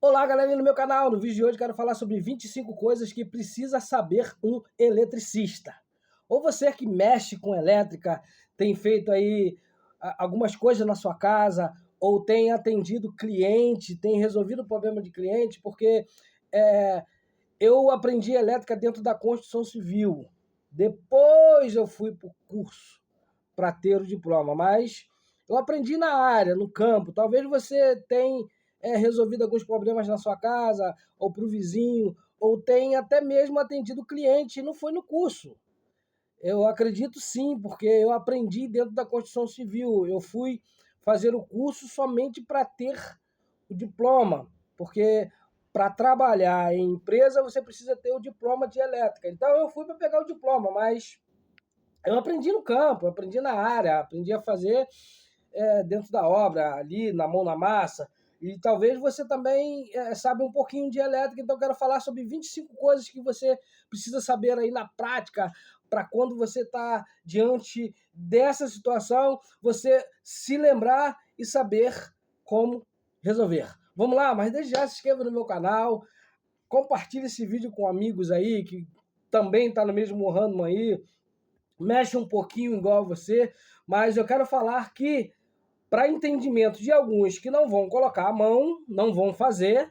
Olá, galerinha do meu canal. No vídeo de hoje quero falar sobre 25 coisas que precisa saber um eletricista. Ou você que mexe com elétrica, tem feito aí algumas coisas na sua casa, ou tem atendido cliente, tem resolvido o problema de cliente, porque é, eu aprendi elétrica dentro da construção civil. Depois eu fui para o curso para ter o diploma, mas eu aprendi na área, no campo. Talvez você tenha resolvido alguns problemas na sua casa, ou para o vizinho, ou tenha até mesmo atendido o cliente e não foi no curso. Eu acredito sim, porque eu aprendi dentro da construção civil. Eu fui fazer o curso somente para ter o diploma, porque para trabalhar em empresa você precisa ter o diploma de elétrica. Então eu fui para pegar o diploma, mas eu aprendi no campo, eu aprendi na área, aprendi a fazer dentro da obra, ali, na mão na massa. E talvez você também saiba um pouquinho de elétrica, então eu quero falar sobre 25 coisas que você precisa saber aí na prática, para quando você está diante dessa situação, você se lembrar e saber como resolver. Vamos lá, mas desde já se inscreva no meu canal, compartilhe esse vídeo com amigos aí que também está no mesmo ramo aí, mexe um pouquinho igual a você, mas eu quero falar que, para entendimento de alguns que não vão colocar a mão, não vão fazer,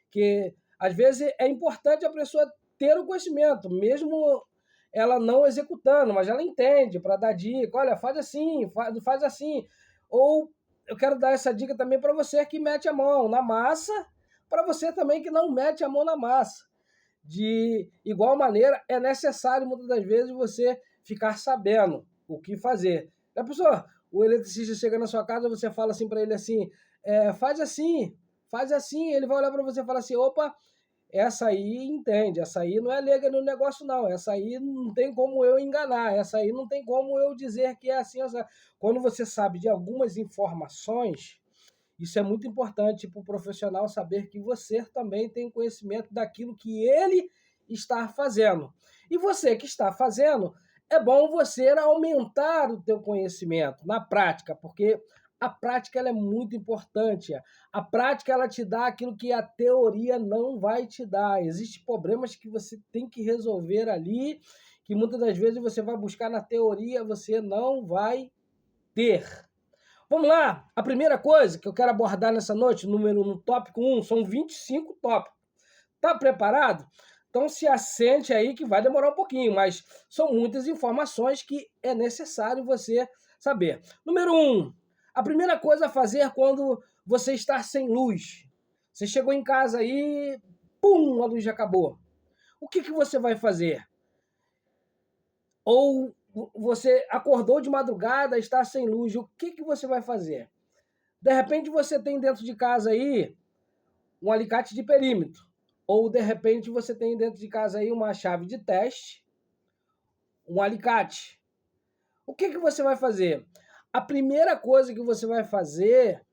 que às vezes é importante a pessoa ter o conhecimento, mesmo ela não executando, mas ela entende para dar dica, olha, faz assim, faz assim. Ou eu quero dar essa dica também para você que mete a mão na massa, para você também que não mete a mão na massa. De igual maneira, é necessário muitas das vezes você ficar sabendo o que fazer. A pessoa, o eletricista chega na sua casa, você fala assim para ele assim, faz assim, ele vai olhar para você e falar assim, opa, essa aí entende, essa aí não é leiga no negócio não, essa aí não tem como eu enganar, essa aí não tem como eu dizer que é assim, essa. Quando você sabe de algumas informações, isso é muito importante para o profissional saber que você também tem conhecimento daquilo que ele está fazendo. E você que está fazendo, é bom você aumentar o teu conhecimento na prática, porque a prática ela é muito importante. A prática ela te dá aquilo que a teoria não vai te dar. Existem problemas que você tem que resolver ali, que muitas das vezes você vai buscar na teoria, você não vai ter. Vamos lá, a primeira coisa que eu quero abordar nessa noite, no tópico 1, são 25 tópicos. Tá preparado? Então se assente aí que vai demorar um pouquinho, mas são muitas informações que é necessário você saber. Número 1, a primeira coisa a fazer quando você está sem luz. Você chegou em casa aí, pum, a luz já acabou. O que você vai fazer? Ou você acordou de madrugada, está sem luz, o que você vai fazer? De repente você tem dentro de casa aí um alicate de perímetro. Ou de repente você tem dentro de casa aí uma chave de teste, um alicate. O que você vai fazer? A primeira coisa que você vai fazer,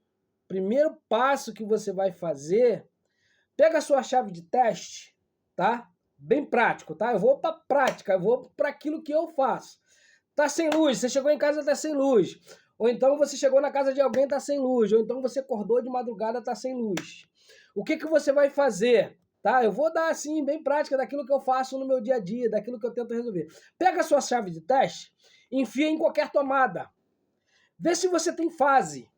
primeiro passo que você vai fazer, pega a sua chave de teste, tá? Bem prático, tá? Eu vou para prática, eu vou para aquilo que eu faço. Tá sem luz, você chegou em casa, tá sem luz. Ou então você chegou na casa de alguém, tá sem luz. Ou então você acordou de madrugada, tá sem luz. O que você vai fazer? Tá? Eu vou dar assim, bem prática, daquilo que eu faço no meu dia a dia, daquilo que eu tento resolver. Pega a sua chave de teste, enfia em qualquer tomada. Vê se você tem fase.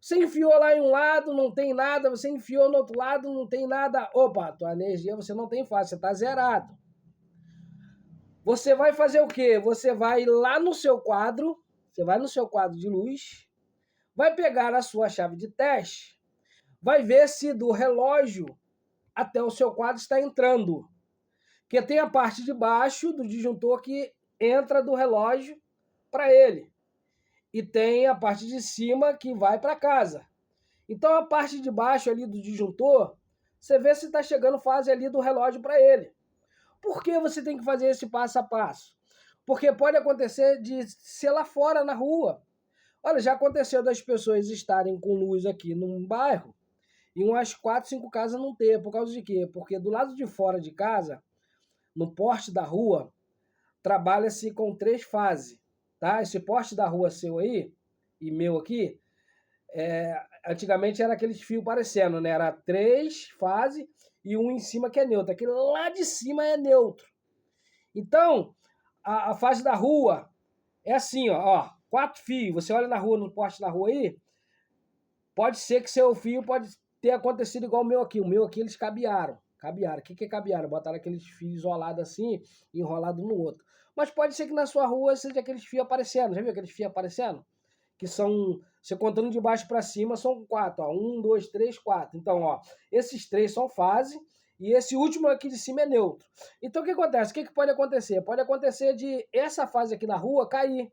Você enfiou lá em um lado, não tem nada. Você enfiou no outro lado, não tem nada. Opa, tua energia você não tem fase, você está zerado. Você vai fazer o quê? Você vai lá no seu quadro, você vai no seu quadro de luz, vai pegar a sua chave de teste, vai ver se do relógio até o seu quadro está entrando. Porque tem a parte de baixo do disjuntor que entra do relógio para ele. E tem a parte de cima que vai para casa. Então a parte de baixo ali do disjuntor, você vê se está chegando fase ali do relógio para ele. Por que você tem que fazer esse passo a passo? Porque pode acontecer de ser lá fora, na rua. Olha, já aconteceu das pessoas estarem com luz aqui num bairro e umas 4, 5 casas não ter. Por causa de quê? Porque do lado de fora de casa, no poste da rua, trabalha-se com 3 fases. Tá? Esse poste da rua seu aí, e meu aqui, Antigamente era aqueles fios parecendo, né? Era 3 fases e um em cima que é neutro. Aquele lá de cima é neutro. Então, a fase da rua é assim, ó, 4 fios. Você olha na rua, no poste na rua aí, pode ser que seu fio pode ter acontecido igual o meu aqui. O meu aqui eles cabearam. Cabearam. O que é cabearam? Botaram aqueles fios isolados assim, enrolado no outro. Mas pode ser que na sua rua seja aqueles fios aparecendo. Já viu aqueles fios aparecendo? Que são, você contando de baixo para cima, são 4. Ó. 1, 2, 3, 4. Então, ó, esses 3 são fase e esse último aqui de cima é neutro. Então, o que acontece? O que pode acontecer? Pode acontecer de essa fase aqui na rua cair,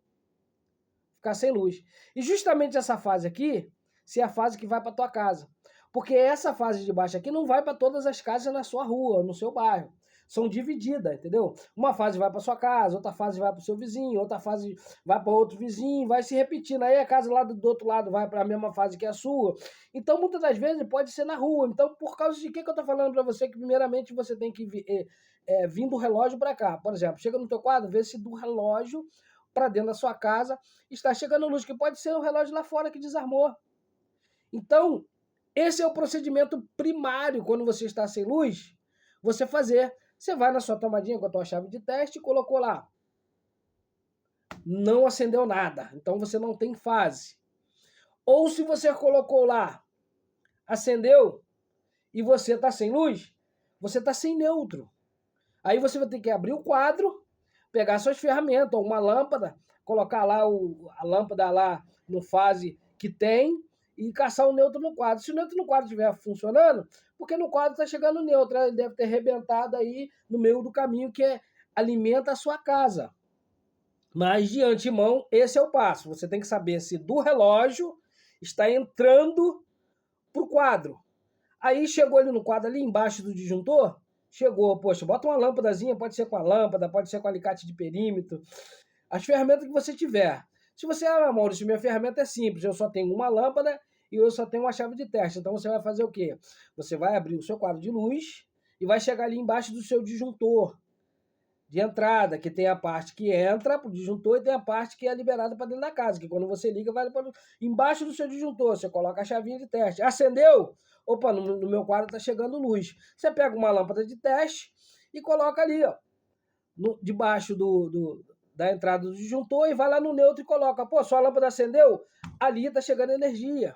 ficar sem luz. E justamente essa fase aqui, se é a fase que vai para tua casa. Porque essa fase de baixo aqui não vai para todas as casas na sua rua, no seu bairro. São divididas, entendeu? Uma fase vai para sua casa, outra fase vai para o seu vizinho, outra fase vai para outro vizinho, vai se repetindo. Aí a casa lá do outro lado vai para a mesma fase que a sua. Então, muitas das vezes pode ser na rua. Então, por causa de que eu estou falando para você que primeiramente você tem que vir do relógio para cá. Por exemplo, chega no teu quadro, vê se do relógio para dentro da sua casa está chegando luz, que pode ser o relógio lá fora que desarmou. Então, esse é o procedimento primário quando você está sem luz, você fazer. Você vai na sua tomadinha com a tua chave de teste e colocou lá. Não acendeu nada, então você não tem fase. Ou se você colocou lá, acendeu e você está sem luz, você está sem neutro. Aí você vai ter que abrir o quadro, pegar suas ferramentas, uma lâmpada, colocar lá a lâmpada lá no fase que tem e caçar o neutro no quadro. Se o neutro no quadro estiver funcionando, porque no quadro está chegando o neutro, ele deve ter arrebentado aí no meio do caminho que alimenta a sua casa. Mas de antemão, esse é o passo. Você tem que saber se do relógio está entrando para o quadro. Aí chegou ali no quadro, ali embaixo do disjuntor, chegou, poxa, bota uma lâmpadazinha, pode ser com a lâmpada, pode ser com alicate de perímetro, as ferramentas que você tiver. Se você, Maurício, minha ferramenta é simples, eu só tenho uma lâmpada e eu só tenho uma chave de teste. Então você vai fazer o quê? Você vai abrir o seu quadro de luz e vai chegar ali embaixo do seu disjuntor de entrada, que tem a parte que entra para o disjuntor e tem a parte que é liberada para dentro da casa, que quando você liga, vai para embaixo do seu disjuntor, você coloca a chavinha de teste. Acendeu? Opa, no meu quadro está chegando luz. Você pega uma lâmpada de teste e coloca ali, ó, debaixo da entrada do disjuntor e vai lá no neutro e coloca. Pô, sua lâmpada acendeu? Ali está chegando energia.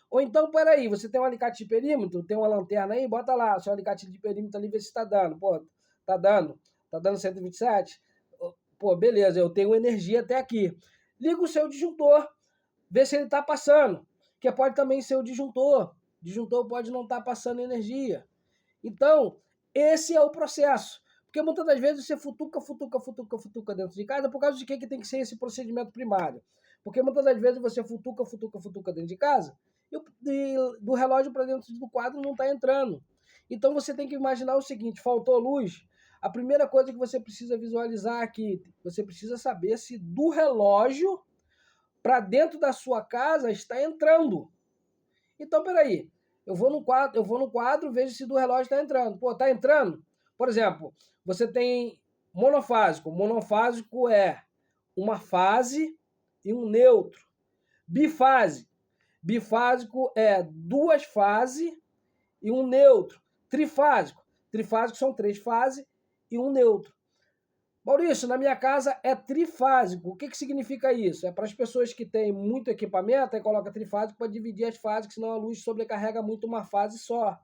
Ou então, peraí, você tem um alicate de perímetro, tem uma lanterna aí, bota lá, seu alicate de perímetro ali, vê se está dando. Pô, tá dando 127? Pô, beleza, eu tenho energia até aqui. Liga o seu disjuntor, vê se ele está passando, que pode também ser o disjuntor. O disjuntor pode não estar passando energia. Então, esse é o processo. Porque muitas das vezes você futuca dentro de casa, por causa de que tem que ser esse procedimento primário. Porque muitas das vezes você futuca dentro de casa e do relógio para dentro do quadro não está entrando. Então você tem que imaginar o seguinte, faltou luz, a primeira coisa que você precisa visualizar aqui, você precisa saber se do relógio para dentro da sua casa está entrando. Então, peraí, eu vou no quadro, vejo se do relógio está entrando. Pô, está entrando? Por exemplo, você tem monofásico. Monofásico é uma fase e um neutro. Bifásico. Bifásico é 2 fases e um neutro. Trifásico. Trifásico são 3 fases e um neutro. Maurício, na minha casa é trifásico. O que significa isso? É para as pessoas que têm muito equipamento, aí coloca trifásico para dividir as fases, senão a luz sobrecarrega muito uma fase só.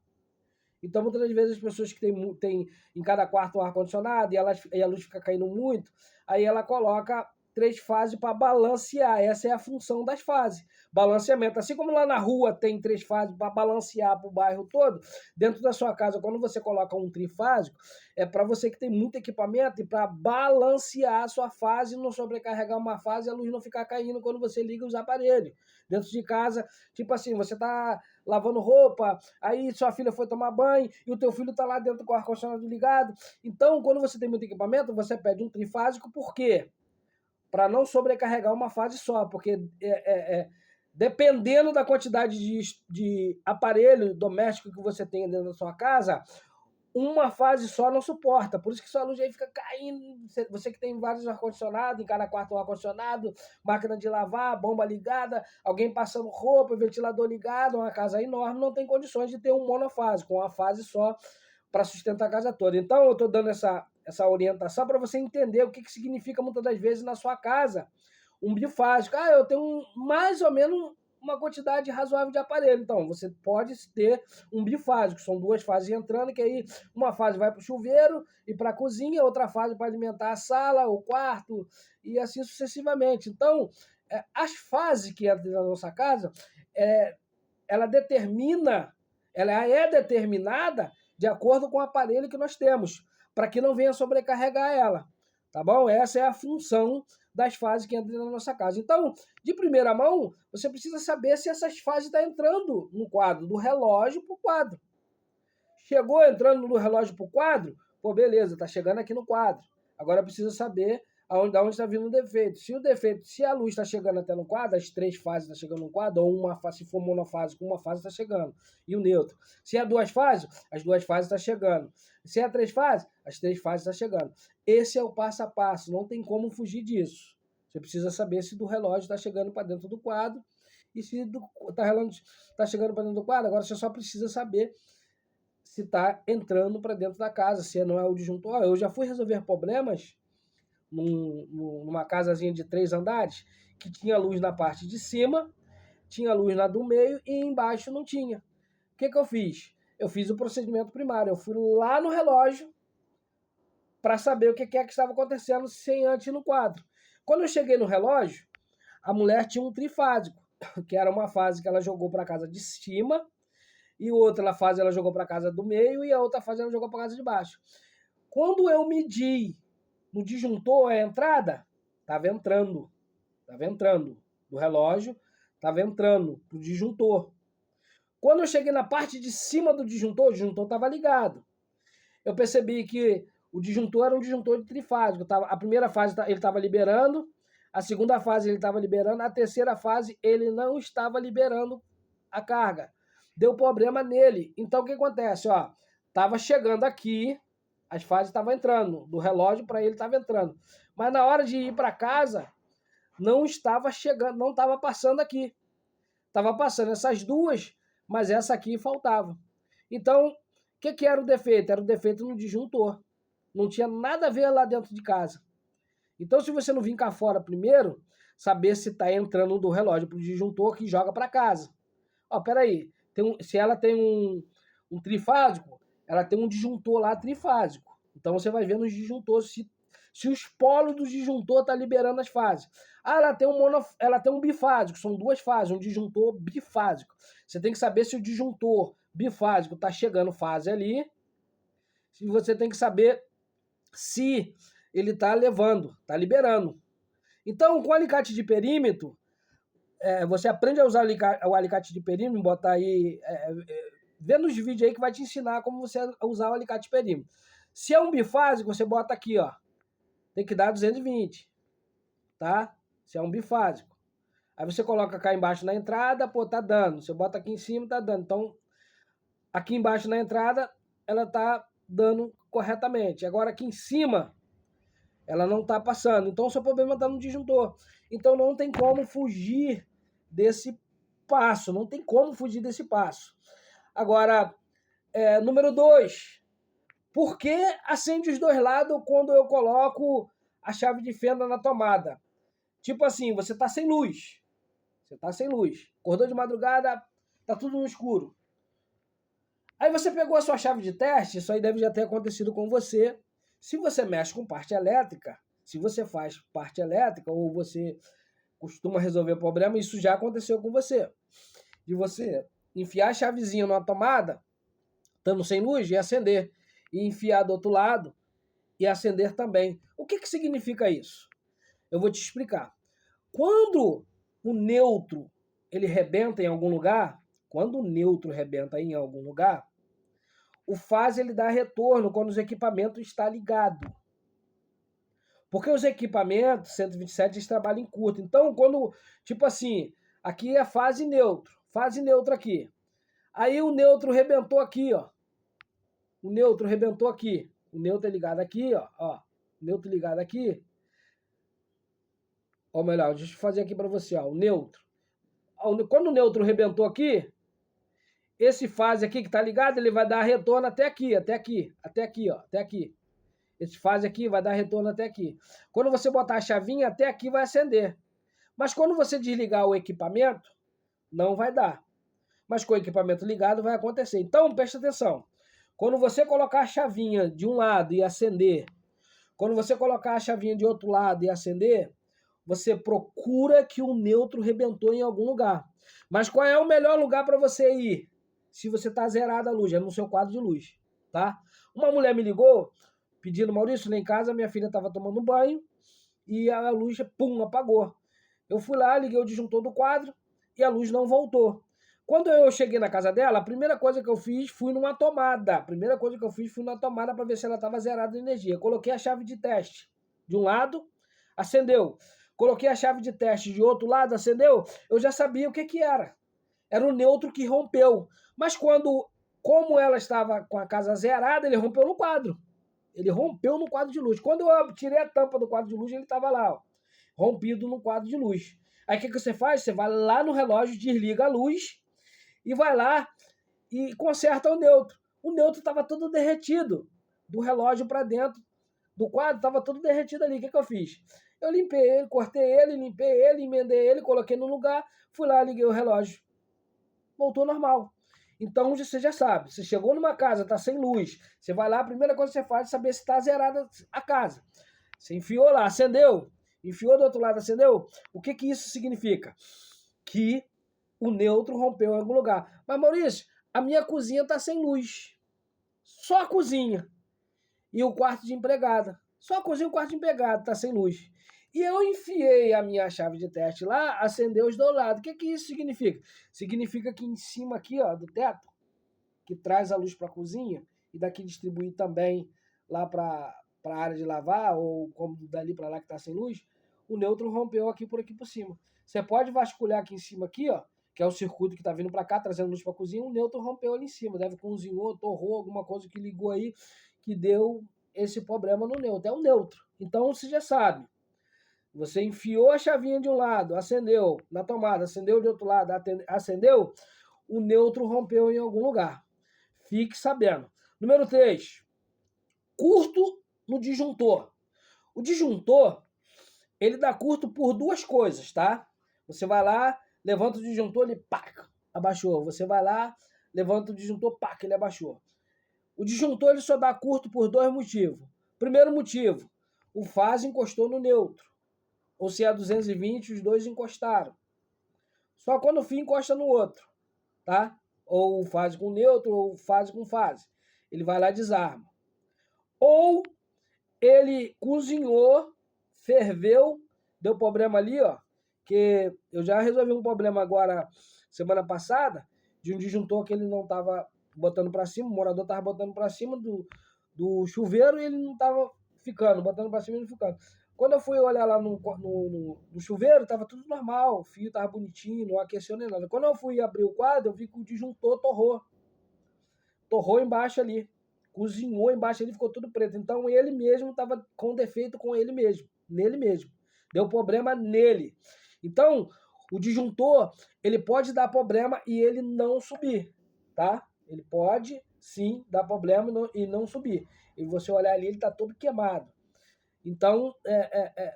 Então, muitas das vezes, as pessoas que têm em cada quarto um ar-condicionado e a luz fica caindo muito, aí ela coloca 3 fases para balancear. Essa é a função das fases. Balanceamento. Assim como lá na rua tem 3 fases para balancear para o bairro todo, dentro da sua casa, quando você coloca um trifásico, é para você que tem muito equipamento e para balancear a sua fase, não sobrecarregar uma fase e a luz não ficar caindo quando você liga os aparelhos. Dentro de casa, tipo assim, você está lavando roupa, aí sua filha foi tomar banho e o teu filho está lá dentro com o ar-condicionado ligado. Então, quando você tem muito equipamento, você pede um trifásico, por quê? Para não sobrecarregar uma fase só, porque dependendo da quantidade de aparelho doméstico que você tem dentro da sua casa, uma fase só não suporta. Por isso que sua luz aí fica caindo. Você que tem vários ar-condicionado, em cada quarto um ar-condicionado, máquina de lavar, bomba ligada, alguém passando roupa, ventilador ligado, uma casa enorme, não tem condições de ter um monofásico, com uma fase só para sustentar a casa toda. Então, eu estou dando essa orientação para você entender o que significa, muitas das vezes, na sua casa, um bifásico. Eu tenho mais ou menos uma quantidade razoável de aparelho. Então, você pode ter um bifásico. São duas fases entrando, que aí uma fase vai para o chuveiro e para a cozinha, outra fase para alimentar a sala, o quarto, e assim sucessivamente. Então, as fases que entram na nossa casa, ela é determinada de acordo com o aparelho que nós temos, para que não venha sobrecarregar ela. Tá bom? Essa é a função das fases que entram na nossa casa. Então, de primeira mão, você precisa saber se essas fases estão entrando no quadro, do relógio para o quadro. Chegou entrando do relógio para o quadro, pô, beleza, está chegando aqui no quadro. Agora precisa saber da onde está vindo o defeito. Se a luz está chegando até no quadro, as 3 fases estão chegando no quadro, ou uma fase, se for monofásico, uma fase está chegando. E o neutro. Se é 2 fases, as 2 fases estão chegando. Se é 3 fases, as 3 fases estão chegando. Esse é o passo a passo, não tem como fugir disso. Você precisa saber se do relógio está chegando para dentro do quadro e se está chegando para dentro do quadro. Agora você só precisa saber se está entrando para dentro da casa, se não é o disjuntor. Eu já fui resolver problemas numa casazinha de 3 andares, que tinha luz na parte de cima, tinha luz na do meio e embaixo não tinha. O que eu fiz? Eu fiz o procedimento primário. Eu fui lá no relógio para saber o que estava acontecendo sem antes no quadro. Quando eu cheguei no relógio, a mulher tinha um trifásico, que era uma fase que ela jogou para a casa de cima, e outra fase ela jogou para a casa do meio, e a outra fase ela jogou para a casa de baixo. Quando eu medi no disjuntor a entrada, estava entrando do relógio, estava entrando pro disjuntor. Quando eu cheguei na parte de cima do disjuntor, o disjuntor estava ligado. Eu percebi que o disjuntor era um disjuntor de trifásico. A primeira fase ele estava liberando, a segunda fase ele estava liberando, a terceira fase ele não estava liberando a carga. Deu problema nele. Então o que acontece? Estava chegando aqui, as fases estavam entrando, do relógio para ele estava entrando. Mas na hora de ir para casa, não estava chegando, não estava passando aqui. Estava passando essas duas, mas essa aqui faltava. Então, o que era o defeito? Era o defeito no disjuntor. Não tinha nada a ver lá dentro de casa. Então, se você não vir cá fora primeiro, saber se está entrando do relógio para o disjuntor que joga para casa. Peraí, se ela tem um trifásico, ela tem um disjuntor lá trifásico. Então, você vai ver nos disjuntores se os polos do disjuntor estão liberando as fases. Ela tem um bifásico, são 2 fases, um disjuntor bifásico. Você tem que saber se o disjuntor bifásico está chegando fase ali. Você tem que saber se ele está levando, está liberando. Então, com o alicate de perímetro, você aprende a usar o alicate de perímetro, botar aí, vê nos vídeos aí que vai te ensinar como você usar o alicate de perímetro. Se é um bifásico, você bota aqui, tem que dar 220, tá? Se é um bifásico. Aí você coloca cá embaixo na entrada, tá dando. Você bota aqui em cima, tá dando. Então, aqui embaixo na entrada, ela tá dando corretamente. Agora, aqui em cima, ela não tá passando. Então, o seu problema tá no disjuntor. Então, não tem como fugir desse passo. Não tem como fugir desse passo. Agora, número 2. Por que acende os 2 lados quando eu coloco a chave de fenda na tomada? Tipo assim, você tá sem luz. Acordou de madrugada, tá tudo no escuro. Aí você pegou a sua chave de teste, isso aí deve já ter acontecido com você. Se você mexe com parte elétrica, se você faz parte elétrica ou você costuma resolver problema, isso já aconteceu com você. De você enfiar a chavezinha numa tomada, estando sem luz, e acender. E enfiar do outro lado e acender também. O que significa isso? Eu vou te explicar. Quando o neutro ele rebenta em algum lugar, o fase ele dá retorno quando os equipamentos estão ligados. Porque os equipamentos 127 eles trabalham em curto. Então, quando, tipo assim, aqui é fase neutro aqui. Aí o neutro rebentou aqui, o neutro rebentou aqui. O neutro é ligado aqui, ó. O neutro ligado aqui. Ou melhor, deixa eu fazer aqui para você, ó. O neutro. Quando o neutro rebentou aqui, esse fase aqui que tá ligado, ele vai dar retorno até aqui, ó, até aqui. Esse fase aqui vai dar retorno até aqui. Quando você botar a chavinha, até aqui vai acender. Mas quando você desligar o equipamento, não vai dar. Mas com o equipamento ligado vai acontecer. Então, preste atenção. Quando você colocar a chavinha de um lado e acender, quando você colocar a chavinha de outro lado e acender, você procura que o neutro rebentou em algum lugar. Mas qual é o melhor lugar para você ir? Se você está zerada a luz, é no seu quadro de luz, tá? Uma mulher me ligou pedindo, Maurício, lá em casa minha filha estava tomando banho e a luz, pum, apagou. Eu fui lá, liguei o disjuntor do quadro e a luz não voltou. Quando eu cheguei na casa dela, a primeira coisa que eu fiz fui numa tomada. A primeira coisa que eu fiz foi na tomada para ver se ela estava zerada de energia. Coloquei a chave de teste de um lado, acendeu. Coloquei a chave de teste de outro lado, acendeu. Eu já sabia o que era. Era o neutro que rompeu. Mas como ela estava com a casa zerada, ele rompeu no quadro. Ele rompeu no quadro de luz. Quando eu tirei a tampa do quadro de luz, ele estava lá, ó, rompido no quadro de luz. Aí o que você faz? Você vai lá no relógio, desliga a luz e vai lá e conserta o neutro. O neutro estava todo derretido do relógio para dentro do quadro, estava todo derretido ali. O que eu fiz? Eu limpei ele, cortei ele, limpei ele, emendei ele, coloquei no lugar, fui lá, liguei o relógio. Voltou normal. Então você já sabe, você chegou numa casa, está sem luz, você vai lá, a primeira coisa que você faz é saber se está zerada a casa. Você enfiou lá, acendeu, enfiou do outro lado, acendeu. O que isso significa? Que o neutro rompeu em algum lugar. Mas Maurício, a minha cozinha está sem luz. Só a cozinha. E o quarto de empregada. Só a cozinha e o quarto de empregada está sem luz. E eu enfiei a minha chave de teste lá, acendeu os dois lados. O que isso significa? Significa que em cima aqui, ó, do teto, que traz a luz para a cozinha, e daqui distribui também lá para a área de lavar, ou como dali para lá que está sem luz, o neutro rompeu aqui por cima. Você pode vasculhar aqui em cima, aqui, ó, que é o circuito que está vindo para cá, trazendo luz para a cozinha, o neutro rompeu ali em cima. Deve cozinhou, torrou, alguma coisa que ligou aí, que deu esse problema no neutro. É o neutro. Então você já sabe. Você enfiou a chavinha de um lado, acendeu na tomada, acendeu de outro lado, acendeu, o neutro rompeu em algum lugar. Fique sabendo. Número 3. Curto no disjuntor. O disjuntor, ele dá curto por duas coisas, tá? Você vai lá, levanta o disjuntor, ele pá, abaixou. Você vai lá, levanta o disjuntor, pá, ele abaixou. O disjuntor ele só dá curto por dois motivos. Primeiro motivo, o fase encostou no neutro. Ou se é 220, os dois encostaram. Só quando o fio encosta no outro, tá? Ou fase com neutro, ou fase com fase. Ele vai lá e desarma. Ou ele cozinhou, ferveu, deu problema ali, ó. Que eu já resolvi um problema agora, semana passada, de um disjuntor que ele não estava botando para cima, o morador estava botando para cima do chuveiro e ele não estava ficando, botando para cima e não ficando. Quando eu fui olhar lá no chuveiro, estava tudo normal, o fio estava bonitinho, não aqueceu nem nada. Quando eu fui abrir o quadro, eu vi que o disjuntor torrou. Torrou embaixo ali. Cozinhou embaixo ali, ficou tudo preto. Então ele mesmo estava com defeito com ele mesmo, nele mesmo. Deu problema nele. Então, o disjuntor, ele pode dar problema e ele não subir, tá? Ele pode, sim, dar problema e não subir. E você olhar ali, ele está todo queimado. Então,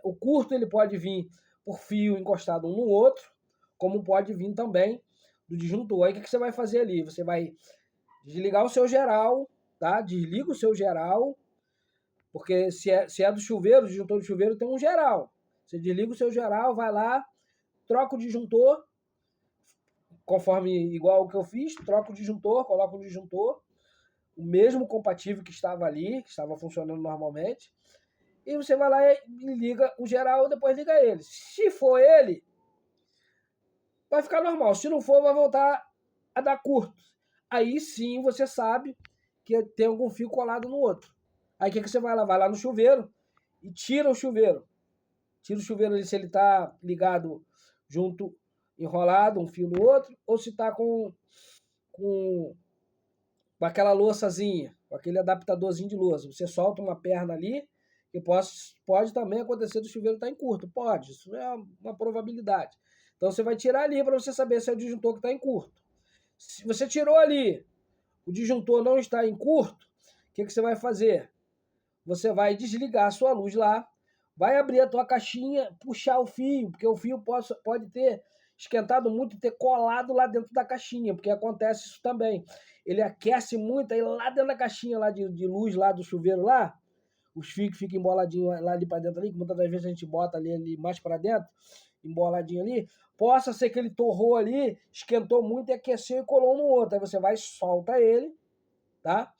o curto ele pode vir por fio encostado um no outro, como pode vir também do disjuntor. Aí o que você vai fazer ali? Você vai desligar o seu geral, tá? Desliga o seu geral, porque se é do chuveiro, o disjuntor do chuveiro tem um geral. Você desliga o seu geral, vai lá, troca o disjuntor, conforme igual o que eu fiz, troca o disjuntor, coloca o disjuntor, o mesmo compatível que estava ali, que estava funcionando normalmente, e você vai lá e liga o geral, depois liga ele. Se for ele, vai ficar normal. Se não for, vai voltar a dar curto. Aí sim você sabe que tem algum fio colado no outro. Aí o que você vai lá? Vai lá no chuveiro e tira o chuveiro. Tira o chuveiro ali se ele está ligado junto, enrolado, um fio no outro, ou se está com com aquela louçazinha, com aquele adaptadorzinho de louça. Você solta uma perna ali, e pode também acontecer do chuveiro estar em curto. Pode, isso é uma probabilidade. Então você vai tirar ali para você saber se é o disjuntor que está em curto. Se você tirou ali, o disjuntor não está em curto, o que você vai fazer? Você vai desligar a sua luz lá, vai abrir a tua caixinha, puxar o fio, porque o fio pode ter esquentado muito e ter colado lá dentro da caixinha, porque acontece isso também. Ele aquece muito, aí lá dentro da caixinha lá de luz lá do chuveiro lá, os fios que ficam emboladinhos lá ali para dentro ali, que muitas das vezes a gente bota ali mais para dentro, emboladinho ali, possa ser que ele torrou ali, esquentou muito e aqueceu e colou no outro. Aí você vai, solta ele, tá?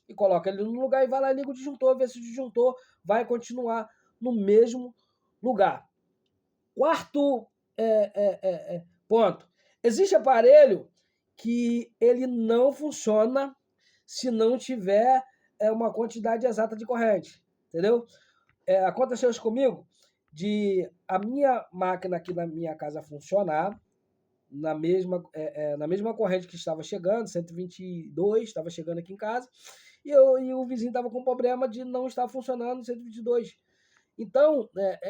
E coloca ele no lugar e vai lá e liga o disjuntor, vê se o disjuntor vai continuar no mesmo lugar. Quarto ponto. Existe aparelho que ele não funciona se não tiver uma quantidade exata de corrente, entendeu? Aconteceu isso comigo, de a minha máquina aqui na minha casa funcionar na mesma corrente que estava chegando, 122, estava chegando aqui em casa, e o vizinho estava com problema de não estar funcionando 122. Então,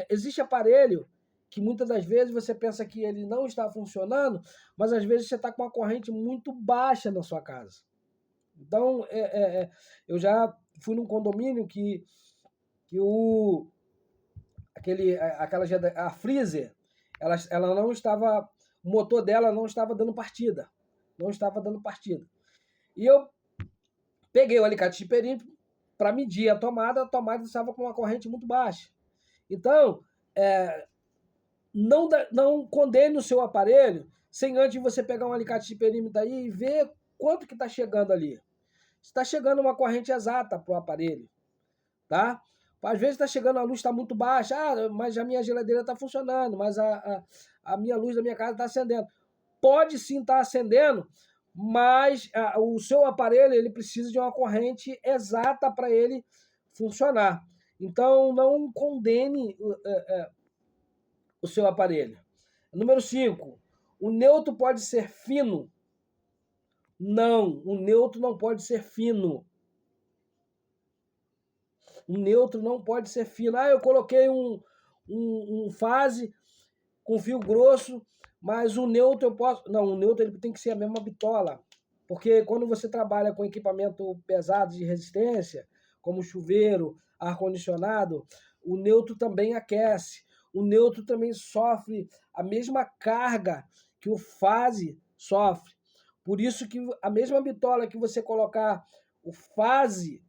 existe aparelho que muitas das vezes você pensa que ele não está funcionando, mas às vezes você está com uma corrente muito baixa na sua casa. Então, eu já fui num condomínio que a freezer, ela não estava, o motor dela não estava dando partida. Não estava dando partida. E eu peguei o alicate de perímetro para medir a tomada estava com uma corrente muito baixa. Então, não condene o seu aparelho sem antes você pegar um alicate de perímetro aí e ver quanto que está chegando ali. Está chegando uma corrente exata para o aparelho, tá? Às vezes está chegando, a luz está muito baixa, mas a minha geladeira está funcionando, mas a minha luz da minha casa está acendendo. Pode sim estar acendendo, mas o seu aparelho ele precisa de uma corrente exata para ele funcionar. Então, não condene o seu aparelho. Número 5. O neutro pode ser fino? Não, o neutro não pode ser fino. O neutro não pode ser fino. Eu coloquei um fase com fio grosso, mas o neutro eu posso... Não, o neutro ele tem que ser a mesma bitola. Porque quando você trabalha com equipamento pesado de resistência, como chuveiro, ar-condicionado, o neutro também aquece. O neutro também sofre a mesma carga que o fase sofre. Por isso que a mesma bitola que você colocar o fase,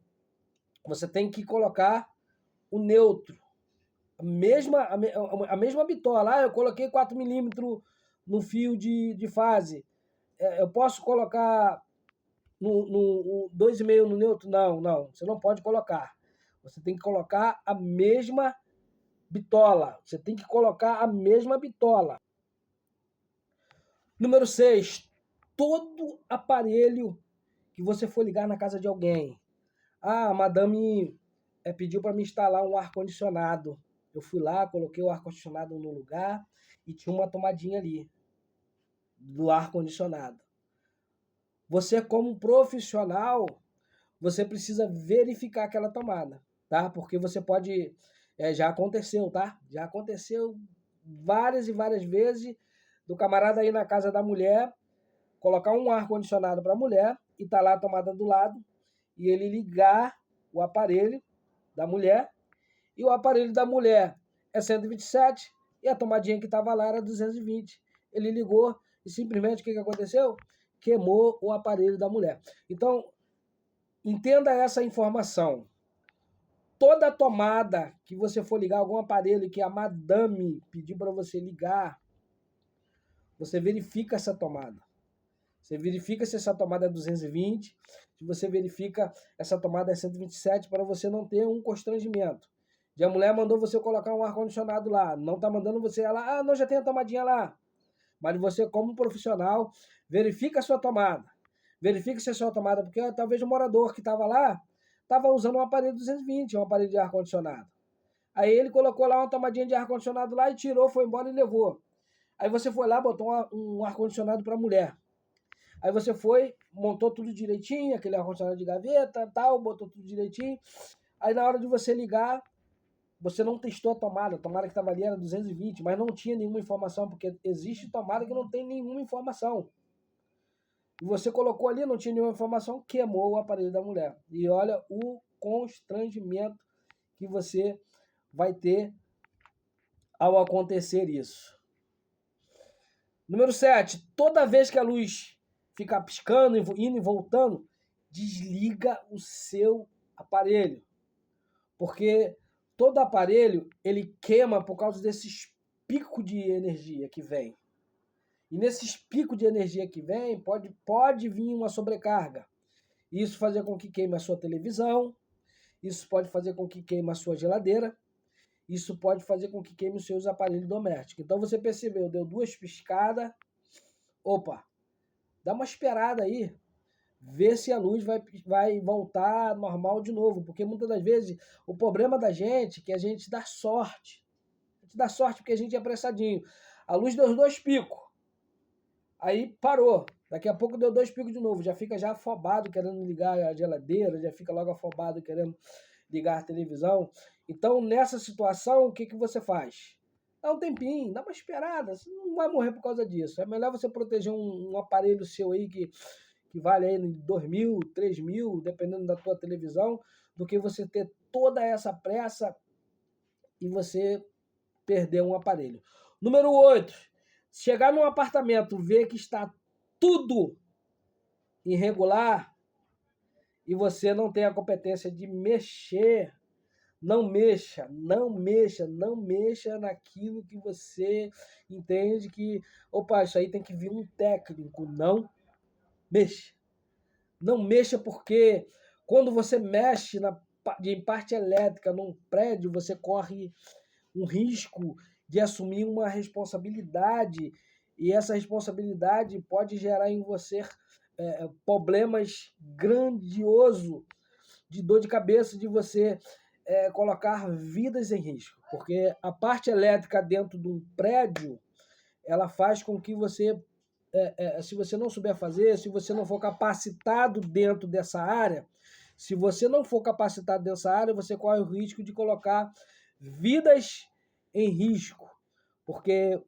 você tem que colocar o neutro. A mesma bitola. Eu coloquei 4 milímetros no fio de fase. Eu posso colocar no 2,5 no neutro? Não. Você não pode colocar. Você tem que colocar a mesma bitola. Você tem que colocar a mesma bitola. Número 6. Todo aparelho que você for ligar na casa de alguém. A madame pediu para me instalar um ar-condicionado. Eu fui lá, coloquei o ar-condicionado no lugar e tinha uma tomadinha ali do ar-condicionado. Você, como profissional, você precisa verificar aquela tomada, tá? Porque você pode... já aconteceu, tá? Já aconteceu várias e várias vezes do camarada ir na casa da mulher, colocar um ar-condicionado para a mulher e tá lá a tomada do lado e ele ligar o aparelho da mulher e o aparelho da mulher é 127 e a tomadinha que estava lá era 220. Ele ligou e simplesmente o que aconteceu? Queimou o aparelho da mulher. Então, entenda essa informação. Toda tomada que você for ligar, algum aparelho que a madame pedir para você ligar, você verifica essa tomada. Você verifica se essa tomada é 220, se você verifica essa tomada é 127 para você não ter um constrangimento. E a mulher mandou você colocar um ar-condicionado lá, não está mandando você lá, não, já tem a tomadinha lá. Mas você, como profissional, verifica a sua tomada. Verifica se é a sua tomada, porque talvez o morador que estava lá estava usando um aparelho 220, um aparelho de ar-condicionado. Aí ele colocou lá uma tomadinha de ar-condicionado lá e tirou, foi embora e levou. Aí você foi lá, botou um ar-condicionado para a mulher. Aí você foi, montou tudo direitinho, aquele ar-condicionado de gaveta, tal, botou tudo direitinho. Aí na hora de você ligar, você não testou a tomada que estava ali era 220, mas não tinha nenhuma informação, porque existe tomada que não tem nenhuma informação. E você colocou ali, não tinha nenhuma informação, queimou o aparelho da mulher. E olha o constrangimento que você vai ter ao acontecer isso. Número 7. Toda vez que a luz ficar piscando, indo e voltando, desliga o seu aparelho. Porque todo aparelho, ele queima por causa desses picos de energia que vem. E nesses picos de energia que vem, pode vir uma sobrecarga. Isso fazer com que queime a sua televisão, isso pode fazer com que queime a sua geladeira, isso pode fazer com que queime os seus aparelhos domésticos. Então você percebeu, deu 2 piscadas, opa, dá uma esperada aí, vê se a luz vai voltar normal de novo, porque muitas das vezes o problema da gente é que a gente dá sorte. A gente dá sorte porque a gente é apressadinho. A luz deu 2 picos, aí parou. Daqui a pouco deu 2 picos de novo, já fica já afobado querendo ligar a geladeira, já fica logo afobado querendo ligar a televisão. Então, nessa situação, o que, que você faz? Dá um tempinho, dá uma esperada, você não vai morrer por causa disso. É melhor você proteger um aparelho seu aí que vale aí 2.000, 3.000, dependendo da tua televisão, do que você ter toda essa pressa e você perder um aparelho. Número 8. Chegar num apartamento, ver que está tudo irregular e você não tem a competência de mexer, não mexa, não mexa, não mexa naquilo que você entende que, opa, isso aí tem que vir um técnico. Não mexa. Não mexa porque quando você mexe em parte elétrica num prédio, você corre um risco de assumir uma responsabilidade e essa responsabilidade pode gerar em você problemas grandiosos de dor de cabeça, de você colocar vidas em risco, porque a parte elétrica dentro de um prédio, ela faz com que você, se você não souber fazer, se você não for capacitado dentro dessa área, se você não for capacitado dessa área, você corre o risco de colocar vidas em risco, porque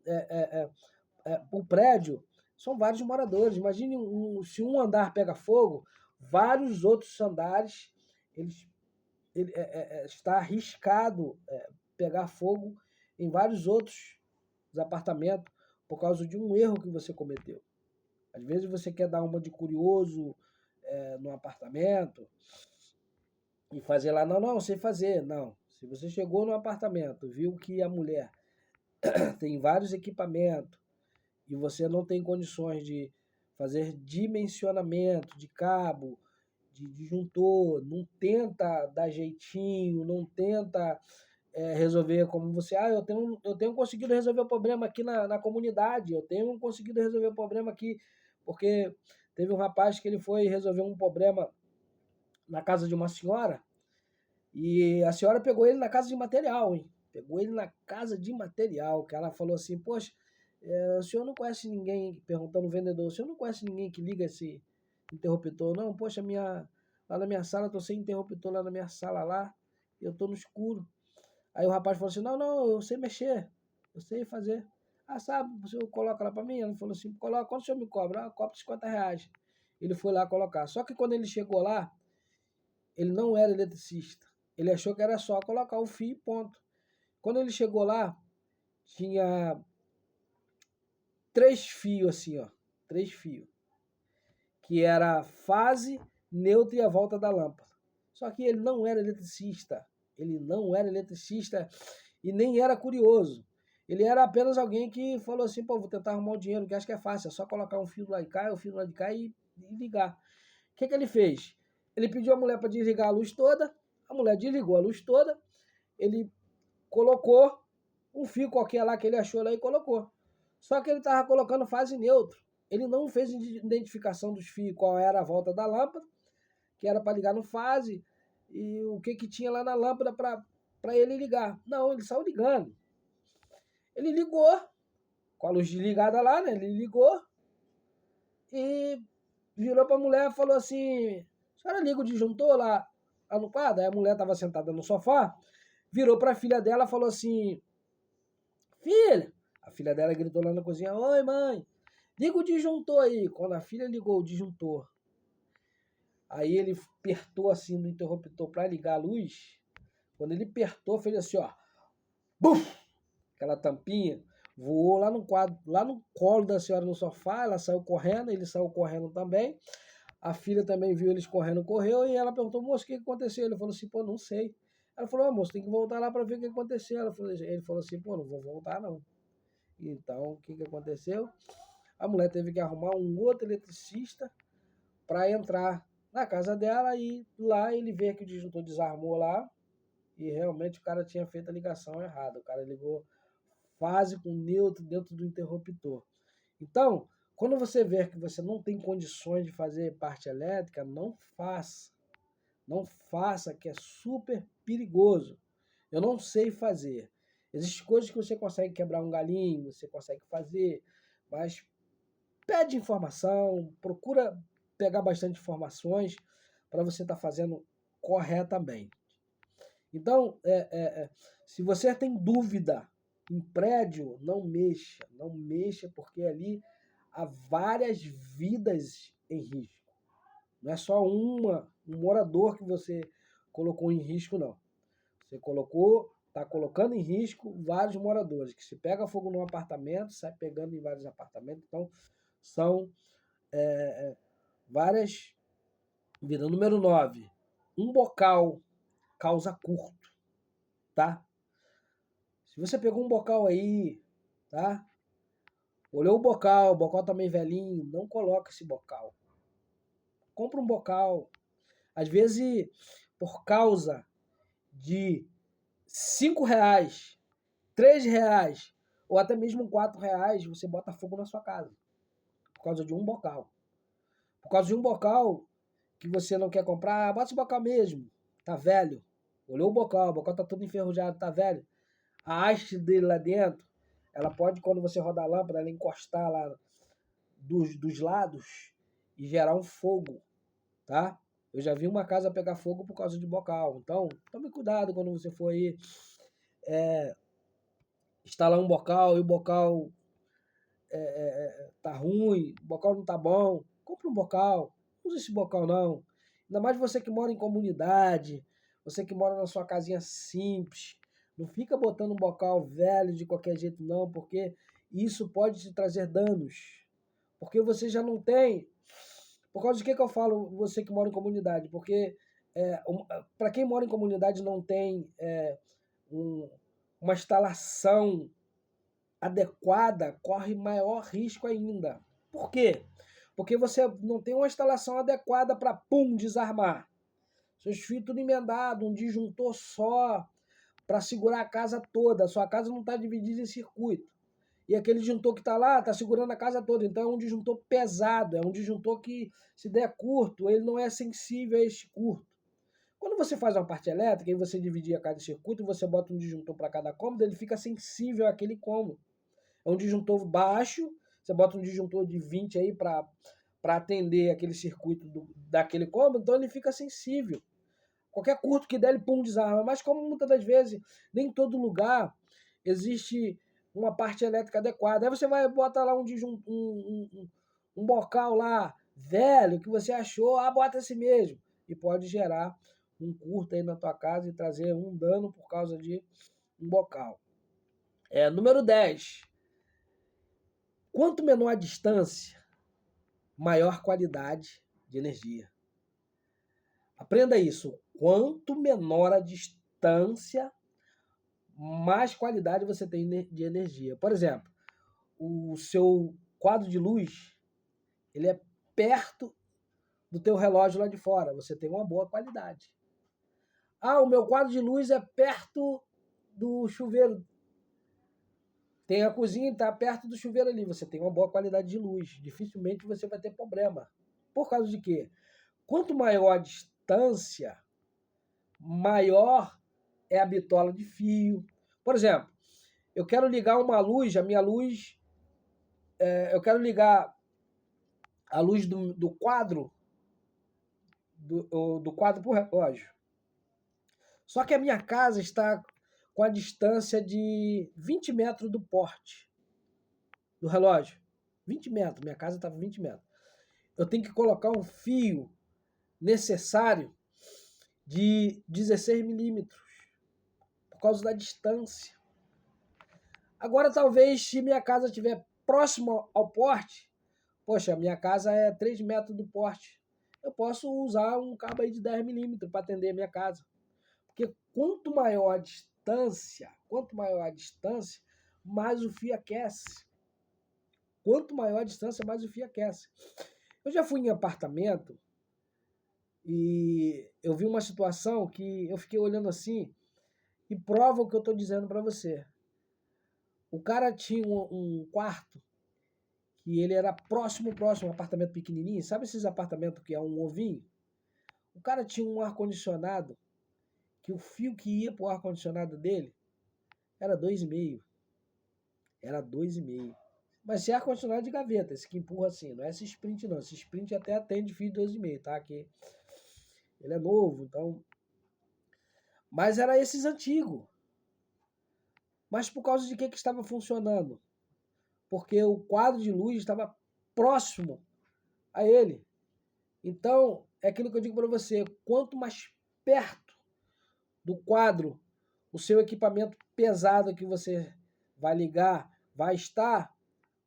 o prédio são vários moradores. Imagine se um andar pega fogo, vários outros andares está arriscado pegar fogo em vários outros apartamentos por causa de um erro que você cometeu. Às vezes você quer dar uma de curioso no apartamento e fazer lá, não, sei fazer, não. Se você chegou no apartamento, viu que a mulher tem vários equipamentos e você não tem condições de fazer dimensionamento de cabo, de disjuntor, não tenta dar jeitinho, não tenta resolver como você, eu tenho conseguido resolver o problema aqui na comunidade, eu tenho conseguido resolver o problema aqui, porque teve um rapaz que ele foi resolver um problema na casa de uma senhora, e a senhora pegou ele na casa de material, hein? Pegou ele na casa de material, que ela falou assim, poxa, o senhor não conhece ninguém, perguntando ao vendedor, o senhor não conhece ninguém que liga esse interruptor? Não, poxa, lá na minha sala, estou sem interruptor lá na minha sala lá, eu estou no escuro. Aí o rapaz falou assim, não, eu sei mexer, eu sei fazer. Ah, sabe, o senhor coloca lá para mim? Ele falou assim, coloca, quanto o senhor me cobra? Ah, cobra R$50. Ele foi lá colocar. Só que quando ele chegou lá, ele não era eletricista. Ele achou que era só colocar o fio e ponto. Quando ele chegou lá, tinha 3 fios assim, ó. 3 fios. Que era a fase, neutra e a volta da lâmpada. Só que ele não era eletricista. Ele não era eletricista e nem era curioso. Ele era apenas alguém que falou assim, pô, vou tentar arrumar o dinheiro, que acho que é fácil, é só colocar um fio do lado de cá, um fio do lado de cá e ligar. O que ele fez? Ele pediu à mulher para desligar a luz toda, a mulher desligou a luz toda, ele colocou um fio qualquer lá que ele achou lá e colocou. Só que ele estava colocando fase neutra. Ele não fez identificação dos fios, qual era a volta da lâmpada, que era para ligar no fase, e o que tinha lá na lâmpada para ele ligar. Não, ele saiu ligando. Ele ligou, com a luz desligada lá, né? Ele ligou e virou para a mulher e falou assim: a senhora liga o disjuntor lá no quadro? Aí a mulher estava sentada no sofá, virou para a filha dela e falou assim: filha, a filha dela gritou lá na cozinha: oi, mãe, liga o disjuntor aí. Quando a filha ligou o disjuntor, aí ele apertou assim no interruptor para ligar a luz. Quando ele apertou, fez assim, ó, buf! Aquela tampinha voou lá no quadro, lá no colo da senhora no sofá. Ela saiu correndo, ele saiu correndo também. A filha também viu eles correndo, correu, e ela perguntou: moço, o que aconteceu? Ele falou assim: pô, não sei. Ela falou: moço, tem que voltar lá para ver o que aconteceu. Ele falou assim: pô, não vou voltar não. Então, o que aconteceu? A mulher teve que arrumar um outro eletricista para entrar na casa dela, e lá ele vê que o disjuntor desarmou lá, e realmente o cara tinha feito a ligação errada. O cara ligou fase com neutro dentro do interruptor. Então, quando você vê que você não tem condições de fazer parte elétrica, não faça. Não faça, que é super perigoso. Eu não sei fazer. Existem coisas que você consegue quebrar um galinho, você consegue fazer, mas pede informação, procura pegar bastante informações para você estar fazendo corretamente. Então, se você tem dúvida em prédio, não mexa, porque ali há várias vidas em risco. Não é só um morador que você colocou em risco, não. Você está colocando em risco vários moradores, que se pega fogo num apartamento, sai pegando em vários apartamentos. Então, são várias vidas. Número 9, um bocal causa curto, tá? Se você pegou um bocal aí, tá? Olhou o bocal tá meio velhinho, não coloca esse bocal. Compra um bocal. Às vezes, por causa de R$ 5, R$ 3, ou até mesmo R$ 4, você bota fogo na sua casa. Por causa de um bocal. Por causa de um bocal que você não quer comprar, bota esse bocal mesmo. Tá velho. Olhou o bocal tá todo enferrujado, tá velho. A haste dele lá dentro, ela pode, quando você rodar a lâmpada, ela encostar lá dos lados e gerar um fogo, tá? Eu já vi uma casa pegar fogo por causa de bocal. Então, tome cuidado quando você for aí instalar um bocal e o bocal tá ruim, o bocal não tá bom. Compre um bocal. Não use esse bocal, não. Ainda mais você que mora em comunidade, você que mora na sua casinha simples. Não fica botando um bocal velho de qualquer jeito, não, porque isso pode te trazer danos. Porque você já não tem. Por causa de que eu falo você que mora em comunidade? Porque para quem mora em comunidade não tem um, uma instalação adequada, corre maior risco ainda. Por quê? Porque você não tem uma instalação adequada para, pum, desarmar. Seus fios tudo emendado, um disjuntor só, para segurar a casa toda. A sua casa não está dividida em circuito. E aquele disjuntor que está lá está segurando a casa toda. Então é um disjuntor pesado, é um disjuntor que, se der curto, ele não é sensível a este curto. Quando você faz uma parte elétrica e você dividir a cada circuito, você bota um disjuntor para cada cômodo, ele fica sensível àquele cômodo. É um disjuntor baixo, você bota um disjuntor de 20 aí para atender aquele circuito daquele cômodo, então ele fica sensível. Qualquer curto que der, ele pum, desarma. Mas como muitas das vezes, nem em todo lugar existe uma parte elétrica adequada. Aí você vai botar lá um bocal lá velho que você achou, bota esse mesmo. E pode gerar um curto aí na tua casa e trazer um dano por causa de um bocal. Número 10. Quanto menor a distância, maior qualidade de energia. Aprenda isso. Quanto menor a distância, mais qualidade você tem de energia. Por exemplo, o seu quadro de luz, ele é perto do teu relógio lá de fora. Você tem uma boa qualidade. O meu quadro de luz é perto do chuveiro. Tem a cozinha e está perto do chuveiro ali. Você tem uma boa qualidade de luz. Dificilmente você vai ter problema. Por causa de quê? Quanto maior a distância, maior é a bitola de fio. Por exemplo, eu quero ligar uma luz, a minha luz, eu quero ligar a luz do quadro, do quadro para o relógio. Só que a minha casa está com a distância de 20 metros do porte do relógio. 20 metros, minha casa estava 20 metros. Eu tenho que colocar um fio necessário de 16 milímetros, por causa da distância. Agora, talvez, se minha casa estiver próxima ao porte, poxa, minha casa é 3 metros do porte, eu posso usar um cabo aí de 10 milímetros para atender a minha casa. Porque quanto maior a distância, mais o fio aquece. Quanto maior a distância, mais o fio aquece. Eu já fui em apartamento e eu vi uma situação que eu fiquei olhando assim e prova o que eu estou dizendo para você. O cara tinha um quarto que ele era próximo, um apartamento pequenininho. Sabe esses apartamentos que é um ovinho? O cara tinha um ar-condicionado que o fio que ia para o ar-condicionado dele era 2,5. Era 2,5. Mas se é ar-condicionado de gaveta, esse que empurra assim, não é esse Sprint não. Esse Sprint até atende fio de 2,5, tá? Que ele é novo, então... Mas era esses antigos. Mas por causa de que estava funcionando? Porque o quadro de luz estava próximo a ele. Então, é aquilo que eu digo para você, quanto mais perto do quadro o seu equipamento pesado que você vai ligar vai estar,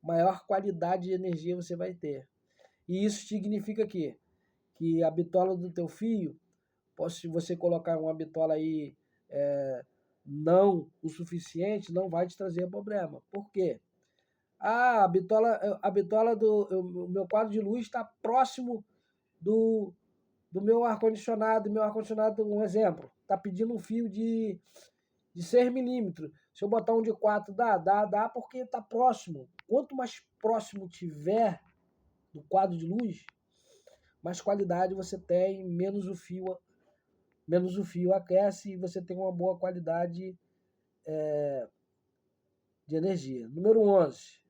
maior qualidade de energia você vai ter. E isso significa que a bitola do teu fio, se você colocar uma bitola aí não o suficiente, não vai te trazer problema. Por quê? A bitola o meu quadro de luz está próximo do, do meu ar-condicionado. Meu ar-condicionado, um exemplo, está pedindo um fio de 6 milímetros. Se eu botar um de 4, dá porque está próximo. Quanto mais próximo tiver do quadro de luz, mais qualidade você tem, menos o fio aquece e você tem uma boa qualidade de energia. Número 11.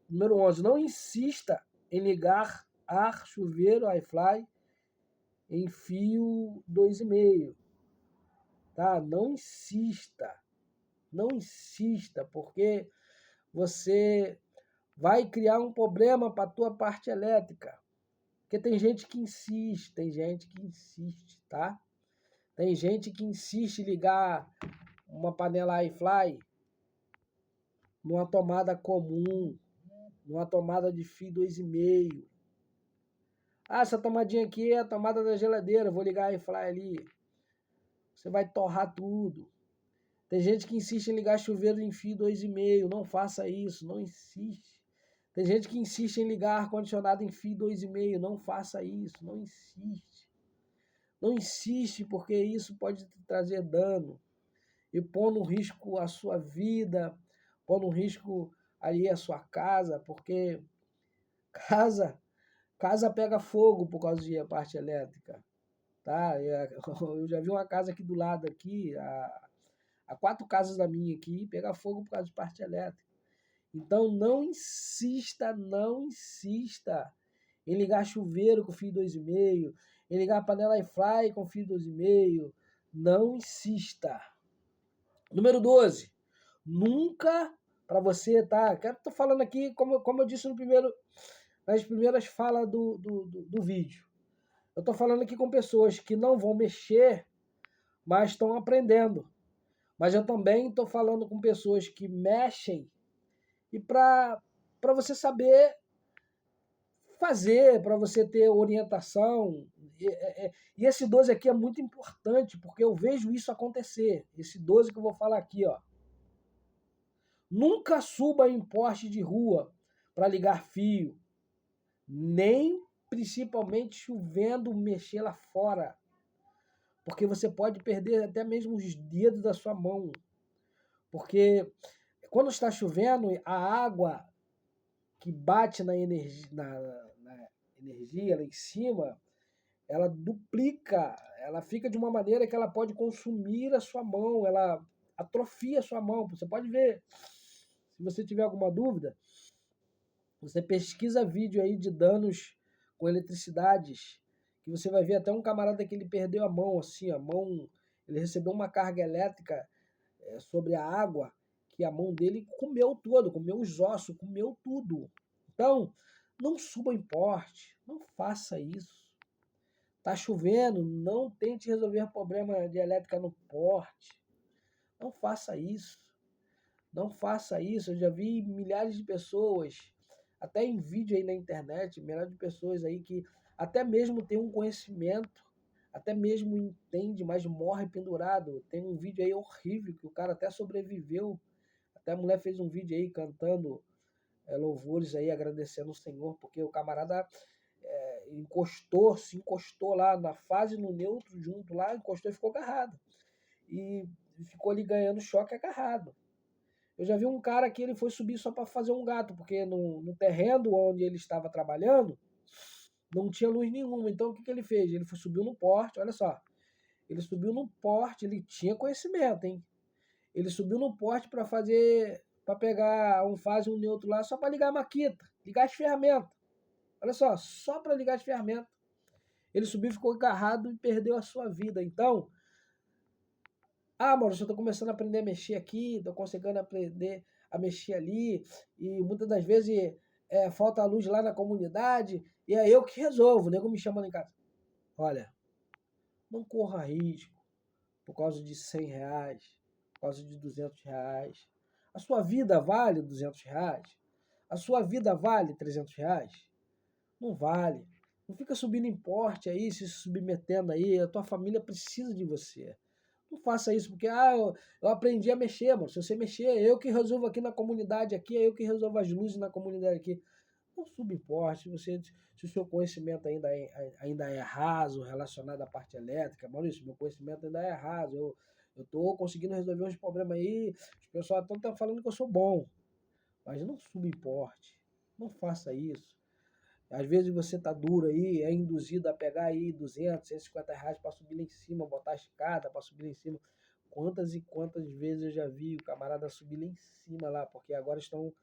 Número 11. Não insista em ligar ar, chuveiro, iFly em fio 2,5. Tá? Não insista. Não insista, porque você vai criar um problema para a tua parte elétrica. Porque tem gente que insiste, tá? Tem gente que insiste em ligar uma panela iFly numa tomada comum, numa tomada de fio 2,5. Essa tomadinha aqui é a tomada da geladeira, vou ligar a iFly ali. Você vai torrar tudo. Tem gente que insiste em ligar chuveiro em fio 2,5. Não faça isso, não insiste. Tem gente que insiste em ligar ar-condicionado em fio 2,5. Não faça isso, não insiste. Não insiste, porque isso pode te trazer dano e pôr no risco a sua vida, pôr no risco ali a sua casa, porque casa, casa pega fogo por causa de parte elétrica, tá? Eu já vi uma casa aqui do lado aqui, a 4 casas da minha aqui, pega fogo por causa de parte elétrica. Então não insista em ligar chuveiro com fio 2,5, em ligar a panela iFly com fio 2,5. Não insista. Número 12. Nunca, para você, tá? Tô falando aqui, como eu disse nas primeiras falas do vídeo. Eu tô falando aqui com pessoas que não vão mexer, mas estão aprendendo. Mas eu também estou falando com pessoas que mexem e para você saber fazer, para você ter orientação. E esse 12 aqui é muito importante, porque eu vejo isso acontecer. Esse 12 que eu vou falar aqui, ó. Nunca suba em poste de rua para ligar fio, nem principalmente chovendo, mexer lá fora, porque você pode perder até mesmo os dedos da sua mão. Porque quando está chovendo, a água que bate na energia lá em cima, ela duplica, ela fica de uma maneira que ela pode consumir a sua mão, ela atrofia a sua mão. Você pode ver, Se você tiver alguma dúvida, você pesquisa vídeo aí de danos com eletricidades, que você vai ver até um camarada que ele perdeu a mão, assim, a mão, ele recebeu uma carga elétrica sobre a água, que a mão dele comeu todo, comeu os ossos, comeu tudo. Então, não suba em porte, não faça isso. Tá chovendo, não tente resolver problema de elétrica no porte. Não faça isso. Não faça isso. Eu já vi milhares de pessoas, até em vídeo aí na internet, milhares de pessoas aí que até mesmo tem um conhecimento, até mesmo entende, mas morre pendurado. Tem um vídeo aí horrível que o cara até sobreviveu. Até a mulher fez um vídeo aí cantando louvores aí, agradecendo o Senhor, porque o camarada se encostou lá na fase, no neutro, junto lá, encostou e ficou agarrado. E ficou ali ganhando choque agarrado. Eu já vi um cara que ele foi subir só para fazer um gato, porque no terreno onde ele estava trabalhando, não tinha luz nenhuma. Então o que ele fez? Ele subiu no porte, olha só. Ele subiu no porte, ele tinha conhecimento, hein? Ele subiu no porte para pegar um fase e um neutro lá, só para ligar a maquita, ligar as ferramentas. Olha só para ligar as ferramentas. Ele subiu, ficou agarrado e perdeu a sua vida. Então, Maurício, eu estou começando a aprender a mexer aqui, estou conseguindo aprender a mexer ali, e muitas das vezes falta a luz lá na comunidade, e é eu que resolvo, o nego me chama lá em casa. Olha, não corra risco por causa de R$ 100, por causa de R$ 200. A sua vida vale R$ 200? A sua vida vale R$ 300? Não vale. Não fica subindo em porte aí, se submetendo aí. A tua família precisa de você. Não faça isso, porque eu aprendi a mexer, mano. Se você mexer, é eu que resolvo aqui na comunidade, aqui, é eu que resolvo as luzes na comunidade aqui. Não subimporte, se o seu conhecimento ainda é raso relacionado à parte elétrica. Maurício, meu conhecimento ainda é raso. Eu estou conseguindo resolver uns problemas aí. Os pessoal estão falando que eu sou bom. Mas não subimporte. Não faça isso. Às vezes você tá duro aí, é induzido a pegar aí R$ 200, R$ 150 para subir lá em cima, botar a escada para subir lá em cima. Quantas e quantas vezes eu já vi o camarada subir lá em cima lá, porque agora estão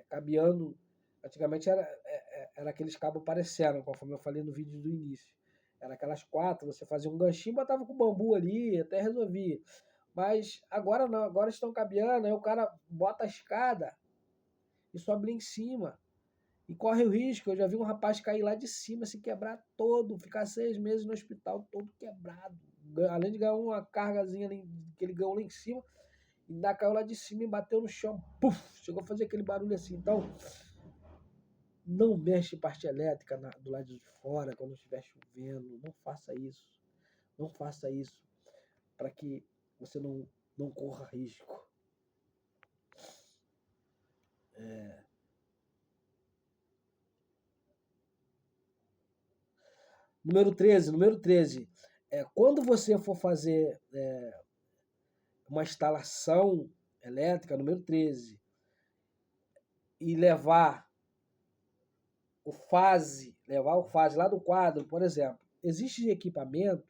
cabeando. Antigamente era aqueles cabos parecendo, conforme eu falei no vídeo do início. Era aquelas quatro, você fazia um ganchinho, botava com bambu ali, até resolvia. Mas agora não, agora estão cabeando, aí o cara bota a escada e sobe lá em cima. E corre o risco, eu já vi um rapaz cair lá de cima, se quebrar todo, ficar 6 meses no hospital todo quebrado. Além de ganhar uma cargazinha que ele ganhou lá em cima, ainda caiu lá de cima e bateu no chão. Puf, chegou a fazer aquele barulho assim. Então, não mexe parte elétrica do lado de fora quando estiver chovendo. Não faça isso. Não faça isso para que você não corra risco. Número 13. Quando você for fazer uma instalação elétrica, número 13, e levar o fase lá do quadro, por exemplo, existe equipamento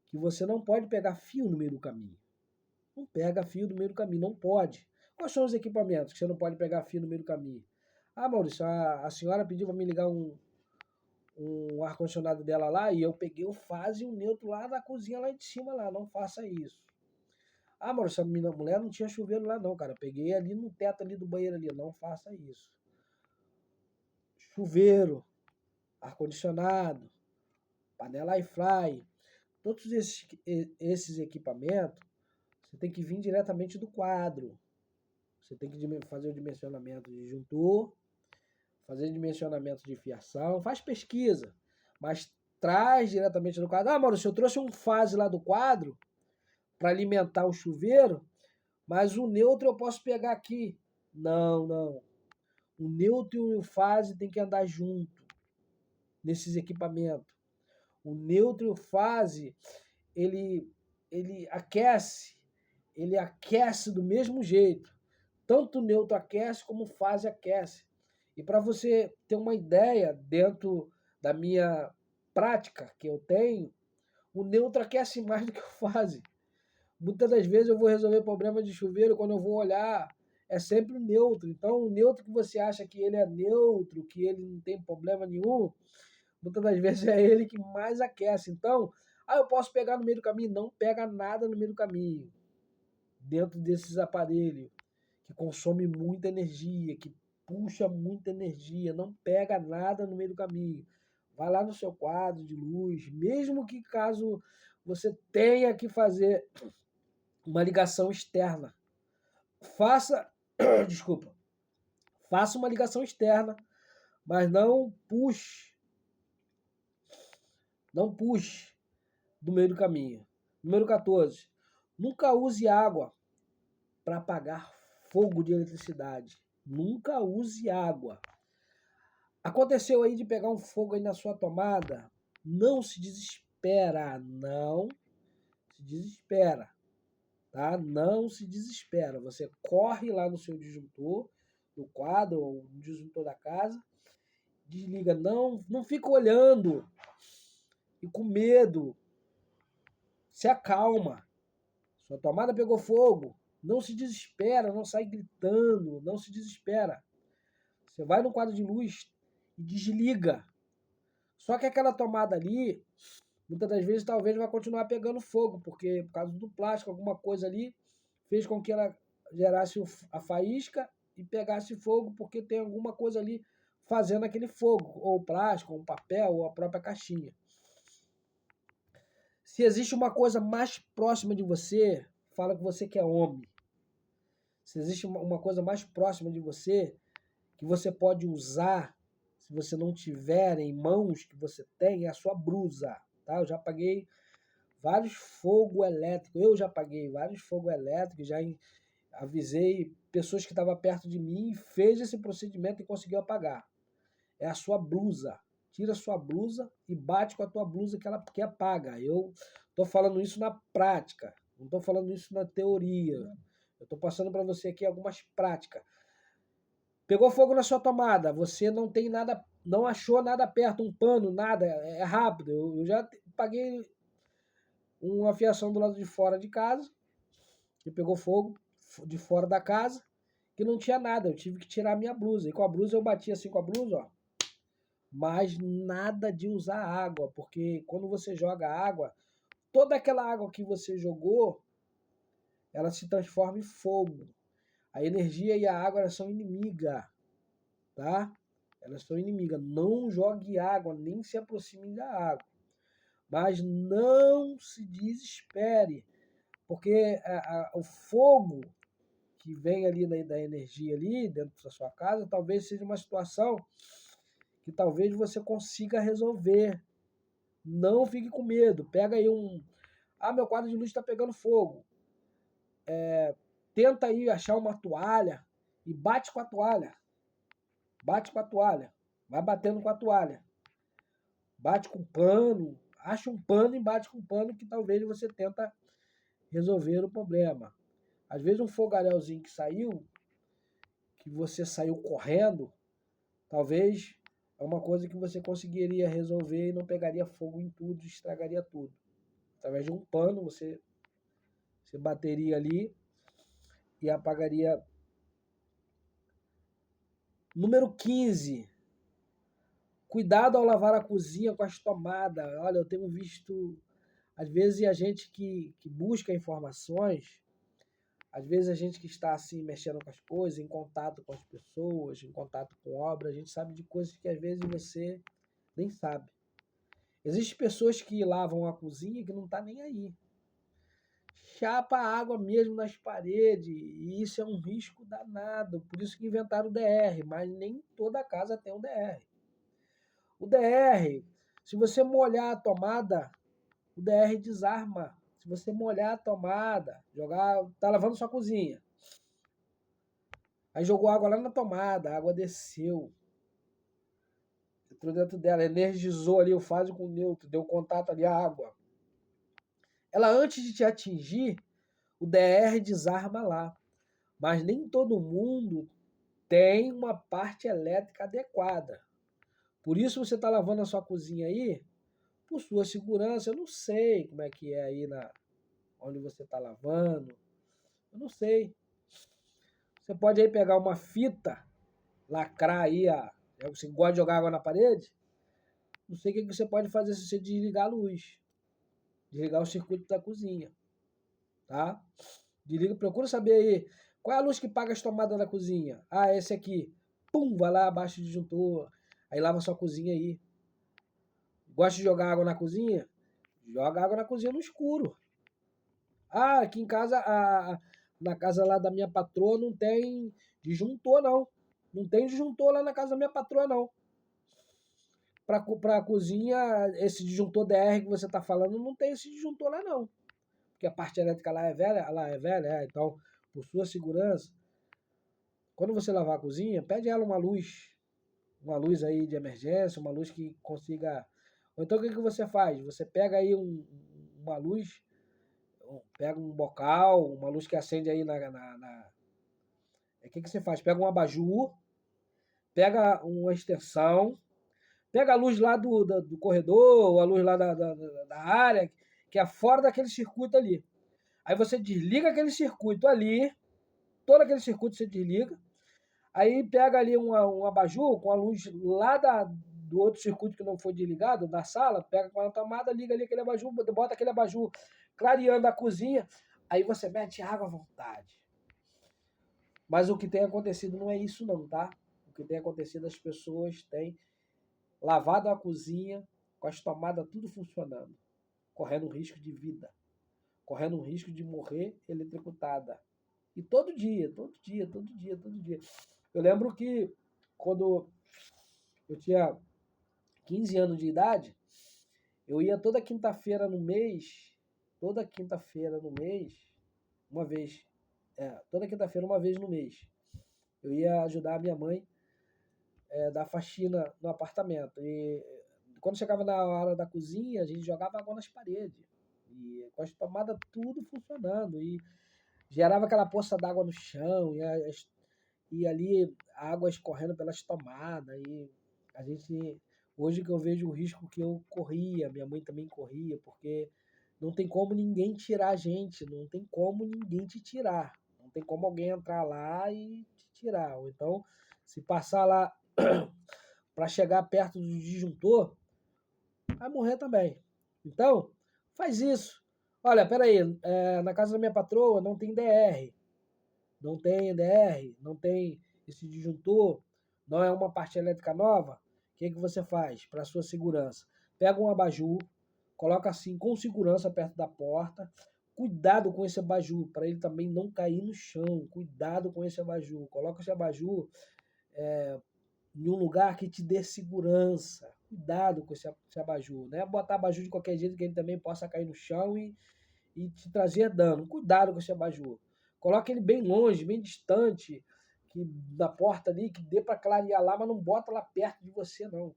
que você não pode pegar fio no meio do caminho. Não pega fio no meio do caminho, não pode. Quais são os equipamentos que você não pode pegar fio no meio do caminho? Maurício, a senhora pediu para me ligar um ar-condicionado dela lá e eu peguei o fase e o neutro lá na cozinha lá de cima lá. Não faça isso. Maurício, essa mulher não tinha chuveiro lá não, cara. Eu peguei ali no teto ali do banheiro ali. Não faça isso. Chuveiro, ar-condicionado, panela air-fry, todos esses equipamentos, você tem que vir diretamente do quadro. Você tem que fazer o dimensionamento de disjuntor, fazer o dimensionamento de fiação, faz pesquisa, mas traz diretamente do quadro. Maurício, eu trouxe um fase lá do quadro para alimentar o chuveiro, mas o neutro eu posso pegar aqui. Não. O neutro e o fase tem que andar junto nesses equipamentos. O neutro e o fase, ele aquece do mesmo jeito. Tanto o neutro aquece como o fase aquece. E para você ter uma ideia, dentro da minha prática que eu tenho, o neutro aquece mais do que o fase. Muitas das vezes eu vou resolver problema de chuveiro, quando eu vou olhar, é sempre o neutro. Então, o neutro que você acha que ele é neutro, que ele não tem problema nenhum, muitas das vezes é ele que mais aquece. Então, eu posso pegar no meio do caminho? Não pega nada no meio do caminho. Dentro desses aparelhos que consome muita energia, que puxa muita energia, não pega nada no meio do caminho. Vai lá no seu quadro de luz, mesmo que caso você tenha que fazer uma ligação externa, faça, desculpa, faça uma ligação externa, mas não puxe do meio do caminho. Número 14. Nunca use água para apagar fogo de eletricidade. Nunca use água. Aconteceu aí de pegar um fogo aí na sua tomada? Não se desespera, não se desespera, tá? Não se desespera. Você corre lá no seu disjuntor, no quadro ou no disjuntor da casa, desliga, não fica olhando e com medo. Se acalma. Sua tomada pegou fogo. Não se desespera, não sai gritando, não se desespera. Você vai no quadro de luz e desliga. Só que aquela tomada ali, muitas das vezes, talvez vai continuar pegando fogo, porque por causa do plástico, alguma coisa ali fez com que ela gerasse a faísca e pegasse fogo, porque tem alguma coisa ali fazendo aquele fogo, ou o plástico, ou o papel, ou a própria caixinha. Se existe uma coisa mais próxima de você, fala que você quer homem. Se existe uma coisa mais próxima de você, que você pode usar, se você não tiver em mãos que você tem, é a sua blusa. Tá? Eu já paguei vários fogos elétricos. Eu já paguei vários fogos elétricos, já avisei pessoas que estavam perto de mim e fez esse procedimento e conseguiu apagar. É a sua blusa. Tira a sua blusa e bate com a tua blusa que apaga. Eu estou falando isso na prática, não estou falando isso na teoria. Eu estou passando para você aqui algumas práticas. Pegou fogo na sua tomada, você não tem nada, não achou nada perto, um pano, nada, é rápido. Eu já paguei uma fiação do lado de fora de casa, que pegou fogo de fora da casa, que não tinha nada, eu tive que tirar a minha blusa. E com a blusa eu bati assim com a blusa, ó. Mas nada de usar água, porque quando você joga água, toda aquela água que você jogou, ela se transforma em fogo. A energia e a água, elas são inimigas, tá? Elas são inimigas. Não jogue água, nem se aproxime da água. Mas não se desespere, porque o fogo que vem ali da energia ali dentro da sua casa, talvez seja uma situação que talvez você consiga resolver. Não fique com medo. Pega aí meu quadro de luz está pegando fogo. Tenta aí achar uma toalha e bate com a toalha. Bate com a toalha. Vai batendo com a toalha. Bate com pano. Acha um pano e bate com pano que talvez você tenta resolver o problema. Às vezes um fogarelzinho que saiu, que você saiu correndo, talvez é uma coisa que você conseguiria resolver e não pegaria fogo em tudo, estragaria tudo. Através de um pano, você bateria ali e apagaria. Número 15. Cuidado ao lavar a cozinha com as tomadas. Olha, eu tenho visto, às vezes, a gente que busca informações, às vezes a gente que está assim, mexendo com as coisas, em contato com as pessoas, em contato com obra, a gente sabe de coisas que às vezes você nem sabe. Existem pessoas que lavam a cozinha que não tá nem aí. Chapa a água mesmo nas paredes, e isso é um risco danado. Por isso que inventaram o DR, mas nem toda casa tem um DR. O DR, se você molhar a tomada, o DR desarma. Se você molhar a tomada, tá lavando sua cozinha. Aí jogou água lá na tomada, a água desceu. Entrou dentro dela, energizou ali o fase com o neutro, deu contato ali à água. Ela, antes de te atingir, o DR desarma lá. Mas nem todo mundo tem uma parte elétrica adequada. Por isso você está lavando a sua cozinha aí, por sua segurança. Eu não sei como é que é aí onde você está lavando. Eu não sei. Você pode aí pegar uma fita, lacrar aí, você gosta de jogar água na parede, não sei o que você pode fazer se você desligar a luz. Desligar o circuito da cozinha, tá? Desliga, procura saber aí qual é a luz que paga as tomadas da cozinha. Ah, esse aqui. Pum, vai lá, abaixa o disjuntor. Aí lava sua cozinha aí. Gosta de jogar água na cozinha? Joga água na cozinha no escuro. Ah, aqui em casa, na casa lá da minha patroa não tem disjuntor, não. Não tem disjuntor lá na casa da minha patroa, não. Para a cozinha, esse disjuntor DR que você está falando, não tem esse disjuntor lá, não. Porque a parte elétrica lá é velha, então, por sua segurança, quando você lavar a cozinha, pede ela uma luz aí de emergência, uma luz que consiga. Ou então o que, que você faz? Você pega aí uma luz, pega um bocal, uma luz que acende aí O que, que você faz? Pega um abajur, pega uma extensão, pega a luz lá do corredor, a luz lá da área, que é fora daquele circuito ali. Aí você desliga aquele circuito ali, todo aquele circuito você desliga, aí pega ali um abajur com a luz lá do outro circuito que não foi desligado, da sala, pega com a tomada, liga ali aquele abajur, bota aquele abajur clareando a cozinha, aí você mete água à vontade. Mas o que tem acontecido não é isso não, tá? O que tem acontecido, as pessoas têm lavado a cozinha com as tomadas tudo funcionando, correndo risco de vida, correndo um risco de morrer eletrocutada. E todo dia, todo dia, todo dia, todo dia. Eu lembro que quando eu tinha 15 anos de idade, eu ia toda quinta-feira no mês, uma vez, toda quinta-feira uma vez no mês, eu ia ajudar a minha mãe dar faxina no apartamento. E quando chegava na hora da cozinha, a gente jogava água nas paredes. E com as tomadas tudo funcionando. E gerava aquela poça d'água no chão. E ali a água escorrendo pelas tomadas. E a gente. Hoje que eu vejo o risco que eu corria, minha mãe também corria, porque não tem como ninguém tirar a gente, não tem como ninguém te tirar. Não tem como alguém entrar lá e te tirar. Ou então, se passar lá para chegar perto do disjuntor, vai morrer também. Então, faz isso. Olha, peraí, na casa da minha patroa não tem DR, não tem DR, não tem esse disjuntor, não é uma parte elétrica nova. O que, que você faz para sua segurança? Pega um abajur, coloca assim com segurança perto da porta. Cuidado com esse abajur, para ele também não cair no chão. Cuidado com esse abajur. Coloca esse abajur em um lugar que te dê segurança. Cuidado com esse abajur. Não é botar abajur de qualquer jeito que ele também possa cair no chão e te trazer dano. Cuidado com esse abajur. Coloca ele bem longe, bem distante que da porta ali, que dê para clarear lá, mas não bota lá perto de você, não.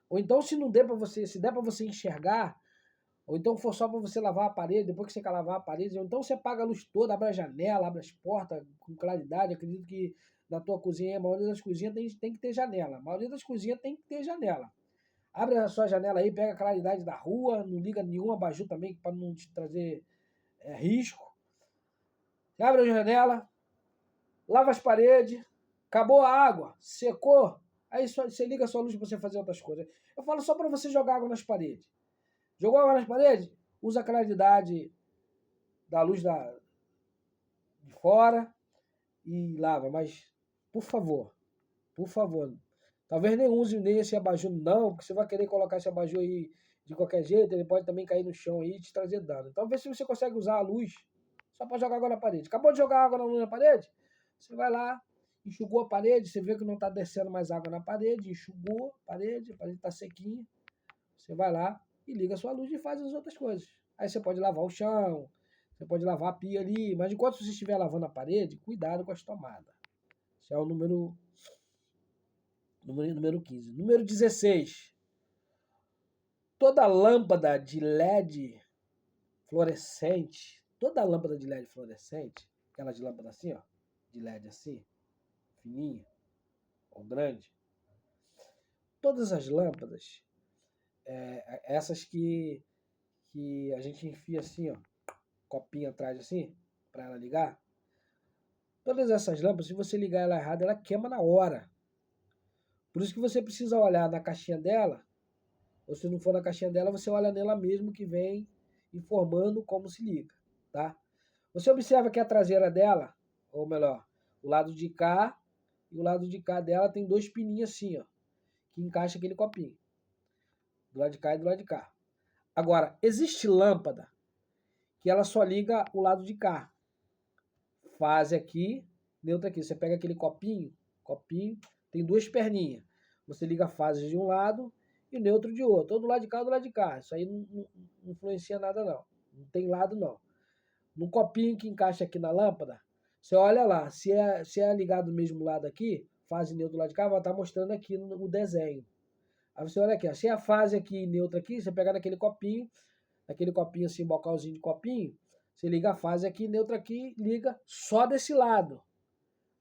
Ou então, se não der para você, se der para você enxergar, ou então for só para você lavar a parede, depois que você quer lavar a parede, ou então você apaga a luz toda, abre a janela, abre as portas com claridade. Acredito que na tua cozinha, a maioria das cozinhas tem que ter janela. A maioria das cozinhas tem que ter janela. Abre a sua janela aí, pega a claridade da rua, não liga nenhum abajur também para não te trazer risco. Abre a janela, lava as paredes, acabou a água, secou, aí você liga a sua luz para você fazer outras coisas. Eu falo só para você jogar água nas paredes. Jogou água nas paredes? Usa a claridade da luz de fora e lava. Mas, por favor, talvez nem use nem esse abajur não, porque você vai querer colocar esse abajur aí de qualquer jeito, ele pode também cair no chão aí e te trazer dano. Então, vê se você consegue usar a luz só para jogar água na parede. Acabou de jogar água na parede? Você vai lá, enxugou a parede, você vê que não está descendo mais água na parede, enxugou a parede está sequinha. Você vai lá e liga a sua luz e faz as outras coisas. Aí você pode lavar o chão, você pode lavar a pia ali, mas enquanto você estiver lavando a parede, cuidado com as tomadas. Esse é o número 15. Número 16. Toda lâmpada de LED fluorescente, aquela de lâmpada assim, ó, de LED assim, fininha ou grande, todas as lâmpadas, essas que a gente enfia assim, ó, copinho atrás assim, para ela ligar, Todas essas lâmpadas, se você ligar ela errada, ela queima na hora. Por isso que você precisa olhar na caixinha dela, ou se não for na caixinha dela, você olha nela mesmo que vem informando como se liga, tá? Você observa que a traseira dela, ou melhor, o lado de cá e o lado de cá dela tem dois pininhos assim, ó, que encaixa aquele copinho. Do lado de cá e do lado de cá. Agora, existe lâmpada que ela só liga o lado de cá. Fase aqui, neutra aqui. Você pega aquele copinho, tem duas perninhas. Você liga a fase de um lado e o neutro de outro. Ou do lado de cá ou do lado de cá. Isso aí não influencia nada, não. Não tem lado, não. No copinho que encaixa aqui na lâmpada, você olha lá. Se é ligado do mesmo lado aqui, fase neutra do lado de cá, vai estar mostrando aqui no desenho. Aí você olha aqui, ó. Se é a fase aqui neutra aqui, você pega naquele copinho assim, bocalzinho de copinho, você liga a fase aqui, neutra aqui, liga só desse lado.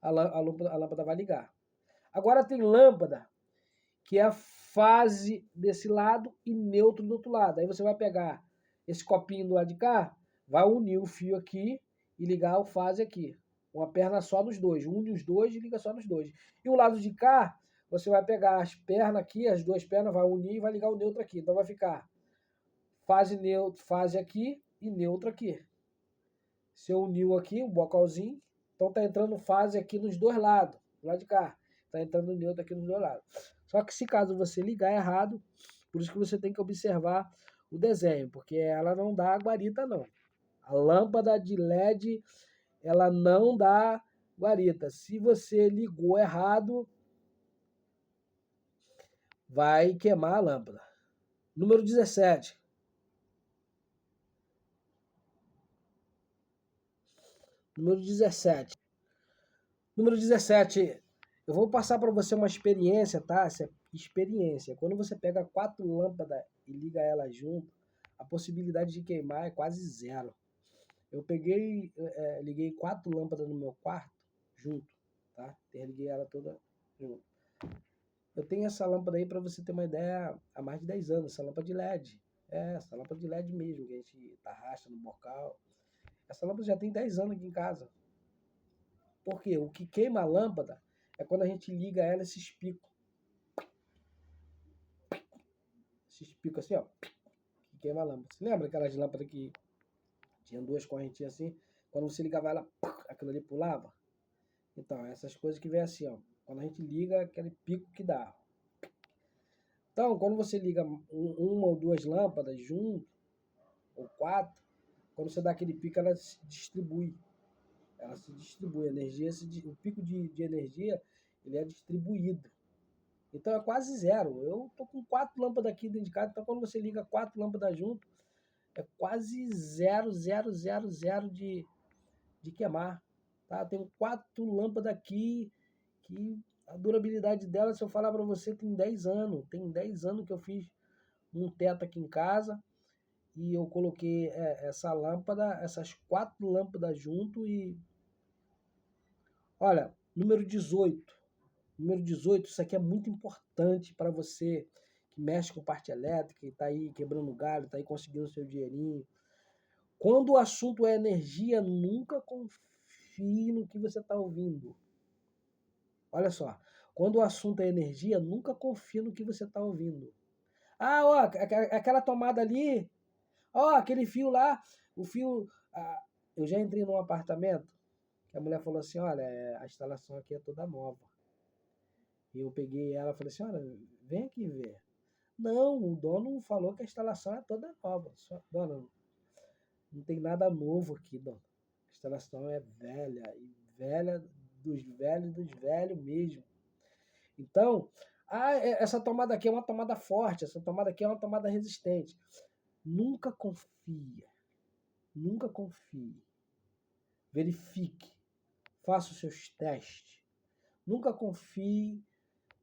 A lâmpada vai ligar. Agora tem lâmpada que é a fase desse lado e neutro do outro lado. Aí você vai pegar esse copinho do lado de cá, vai unir o fio aqui e ligar a fase aqui. Uma perna só nos dois. Une os dois e liga só nos dois. E o lado de cá, você vai pegar as pernas aqui, as duas pernas, vai unir e vai ligar o neutro aqui. Então vai ficar fase neutro, fase aqui e neutro aqui. Você uniu aqui o bocalzinho, então tá entrando fase aqui nos dois lados, do lado de cá. Tá entrando neutro aqui nos dois lados. Só que se caso você ligar errado, por isso que você tem que observar o desenho, porque ela não dá guarita não. A lâmpada de LED, ela não dá guarita. Se você ligou errado, vai queimar a lâmpada. Número 17. Número 17. Número 17. Eu vou passar para você uma experiência, tá? Essa experiência. Quando você pega 4 lâmpadas e liga elas junto, a possibilidade de queimar é quase zero. Eu liguei 4 lâmpadas no meu quarto junto, tá? Liguei ela toda junto. Eu tenho essa lâmpada aí para você ter uma ideia há mais de 10 anos, essa lâmpada de LED. Essa lâmpada de LED mesmo, que a gente arrasta no bocal. Essa lâmpada já tem 10 anos aqui em casa. Porque o que queima a lâmpada é quando a gente liga ela esses picos. Esses picos assim, ó. Que queima a lâmpada. Você lembra aquelas lâmpadas que tinham duas correntinhas assim? Quando você ligava ela, aquilo ali pulava? Então, essas coisas que vem assim, ó. Quando a gente liga, aquele pico que dá. Então, quando você liga uma ou duas lâmpadas junto, ou 4, quando você dá aquele pico, ela se distribui. Ela se distribui. A energia, o pico de energia, ele é distribuído. Então é quase zero. Eu tô com 4 lâmpadas aqui dentro de casa, então quando você liga 4 lâmpadas junto, é quase zero, zero, zero, zero de queimar. Tá? Tenho 4 lâmpadas aqui que a durabilidade dela, se eu falar para você, tem 10 anos. Tem 10 anos que eu fiz um teto aqui em casa e eu coloquei essa lâmpada, essas 4 lâmpadas junto e... Olha, número 18. Número 18, isso aqui é muito importante para você que mexe com parte elétrica e está aí quebrando galho, está aí conseguindo seu dinheirinho. Quando o assunto é energia, nunca confie no que você está ouvindo. Olha só, quando o assunto é energia, nunca confie no que você está ouvindo. Ah, ó, aquela tomada ali, ó, aquele fio lá, o fio... eu já entrei num apartamento que a mulher falou assim, olha, a instalação aqui é toda nova. E eu peguei ela e falei assim, olha, vem aqui ver. Não, o dono falou que a instalação é toda nova. Dona, não tem nada novo aqui, dona. A instalação é velha, e velha dos velhos mesmo. Então, essa tomada aqui é uma tomada forte, essa tomada aqui é uma tomada resistente. Nunca confia. Nunca confie. Verifique. Faça os seus testes. Nunca confie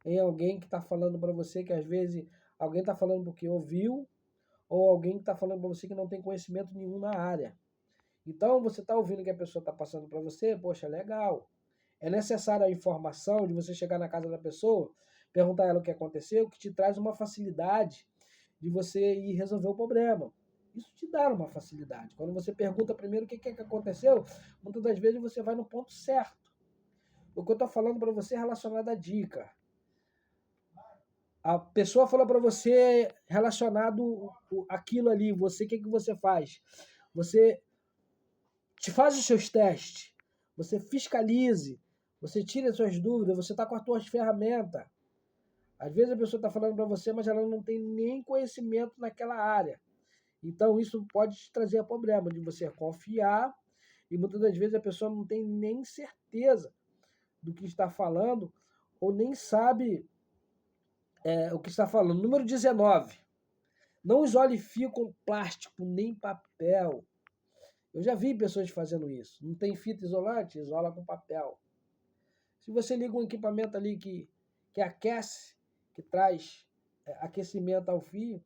em alguém que está falando para você que às vezes alguém está falando porque ouviu ou alguém que está falando para você que não tem conhecimento nenhum na área. Então você está ouvindo que a pessoa está passando para você, poxa, legal. É necessária a informação de você chegar na casa da pessoa, perguntar a ela o que aconteceu, que te traz uma facilidade de você ir resolver o problema. Isso te dá uma facilidade. Quando você pergunta primeiro o que aconteceu, muitas das vezes você vai no ponto certo. O que eu estou falando para você é relacionado à dica. A pessoa fala para você relacionado aquilo ali, você, o que você faz? Você te faz os seus testes, você fiscalize, você tira as suas dúvidas, você está com as suas ferramentas. Às vezes a pessoa está falando para você, mas ela não tem nem conhecimento naquela área. Então isso pode te trazer problema de você confiar e muitas das vezes a pessoa não tem nem certeza do que está falando ou nem sabe o que está falando. Número 19. Não isole fio com plástico nem papel. Eu já vi pessoas fazendo isso. Não tem fita isolante? Isola com papel. Se você liga um equipamento ali que aquece, que traz aquecimento ao fio,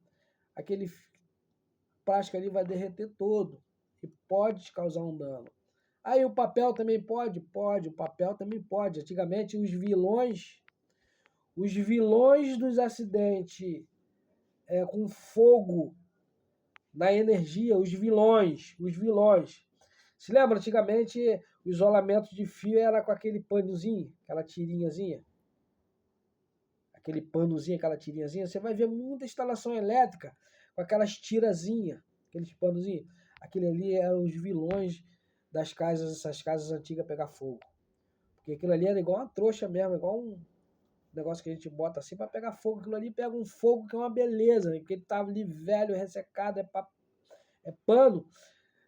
aquele plástico ali vai derreter todo e pode te causar um dano. Aí o papel também pode? Pode, o papel também pode. Antigamente os vilões dos acidentes com fogo na energia, os vilões. Se lembra, antigamente o isolamento de fio era com aquele panozinho, aquela tirinhazinha? Aquele panozinho, aquela tirinhazinha. Você vai ver muita instalação elétrica com aquelas tirazinhas, aqueles panozinhos. Aquele ali eram os vilões das casas, essas casas antigas pegar fogo. Porque aquilo ali era igual uma trouxa mesmo, igual um negócio que a gente bota assim para pegar fogo. Aquilo ali pega um fogo que é uma beleza, né? Porque ele tava ali velho, ressecado, é pano.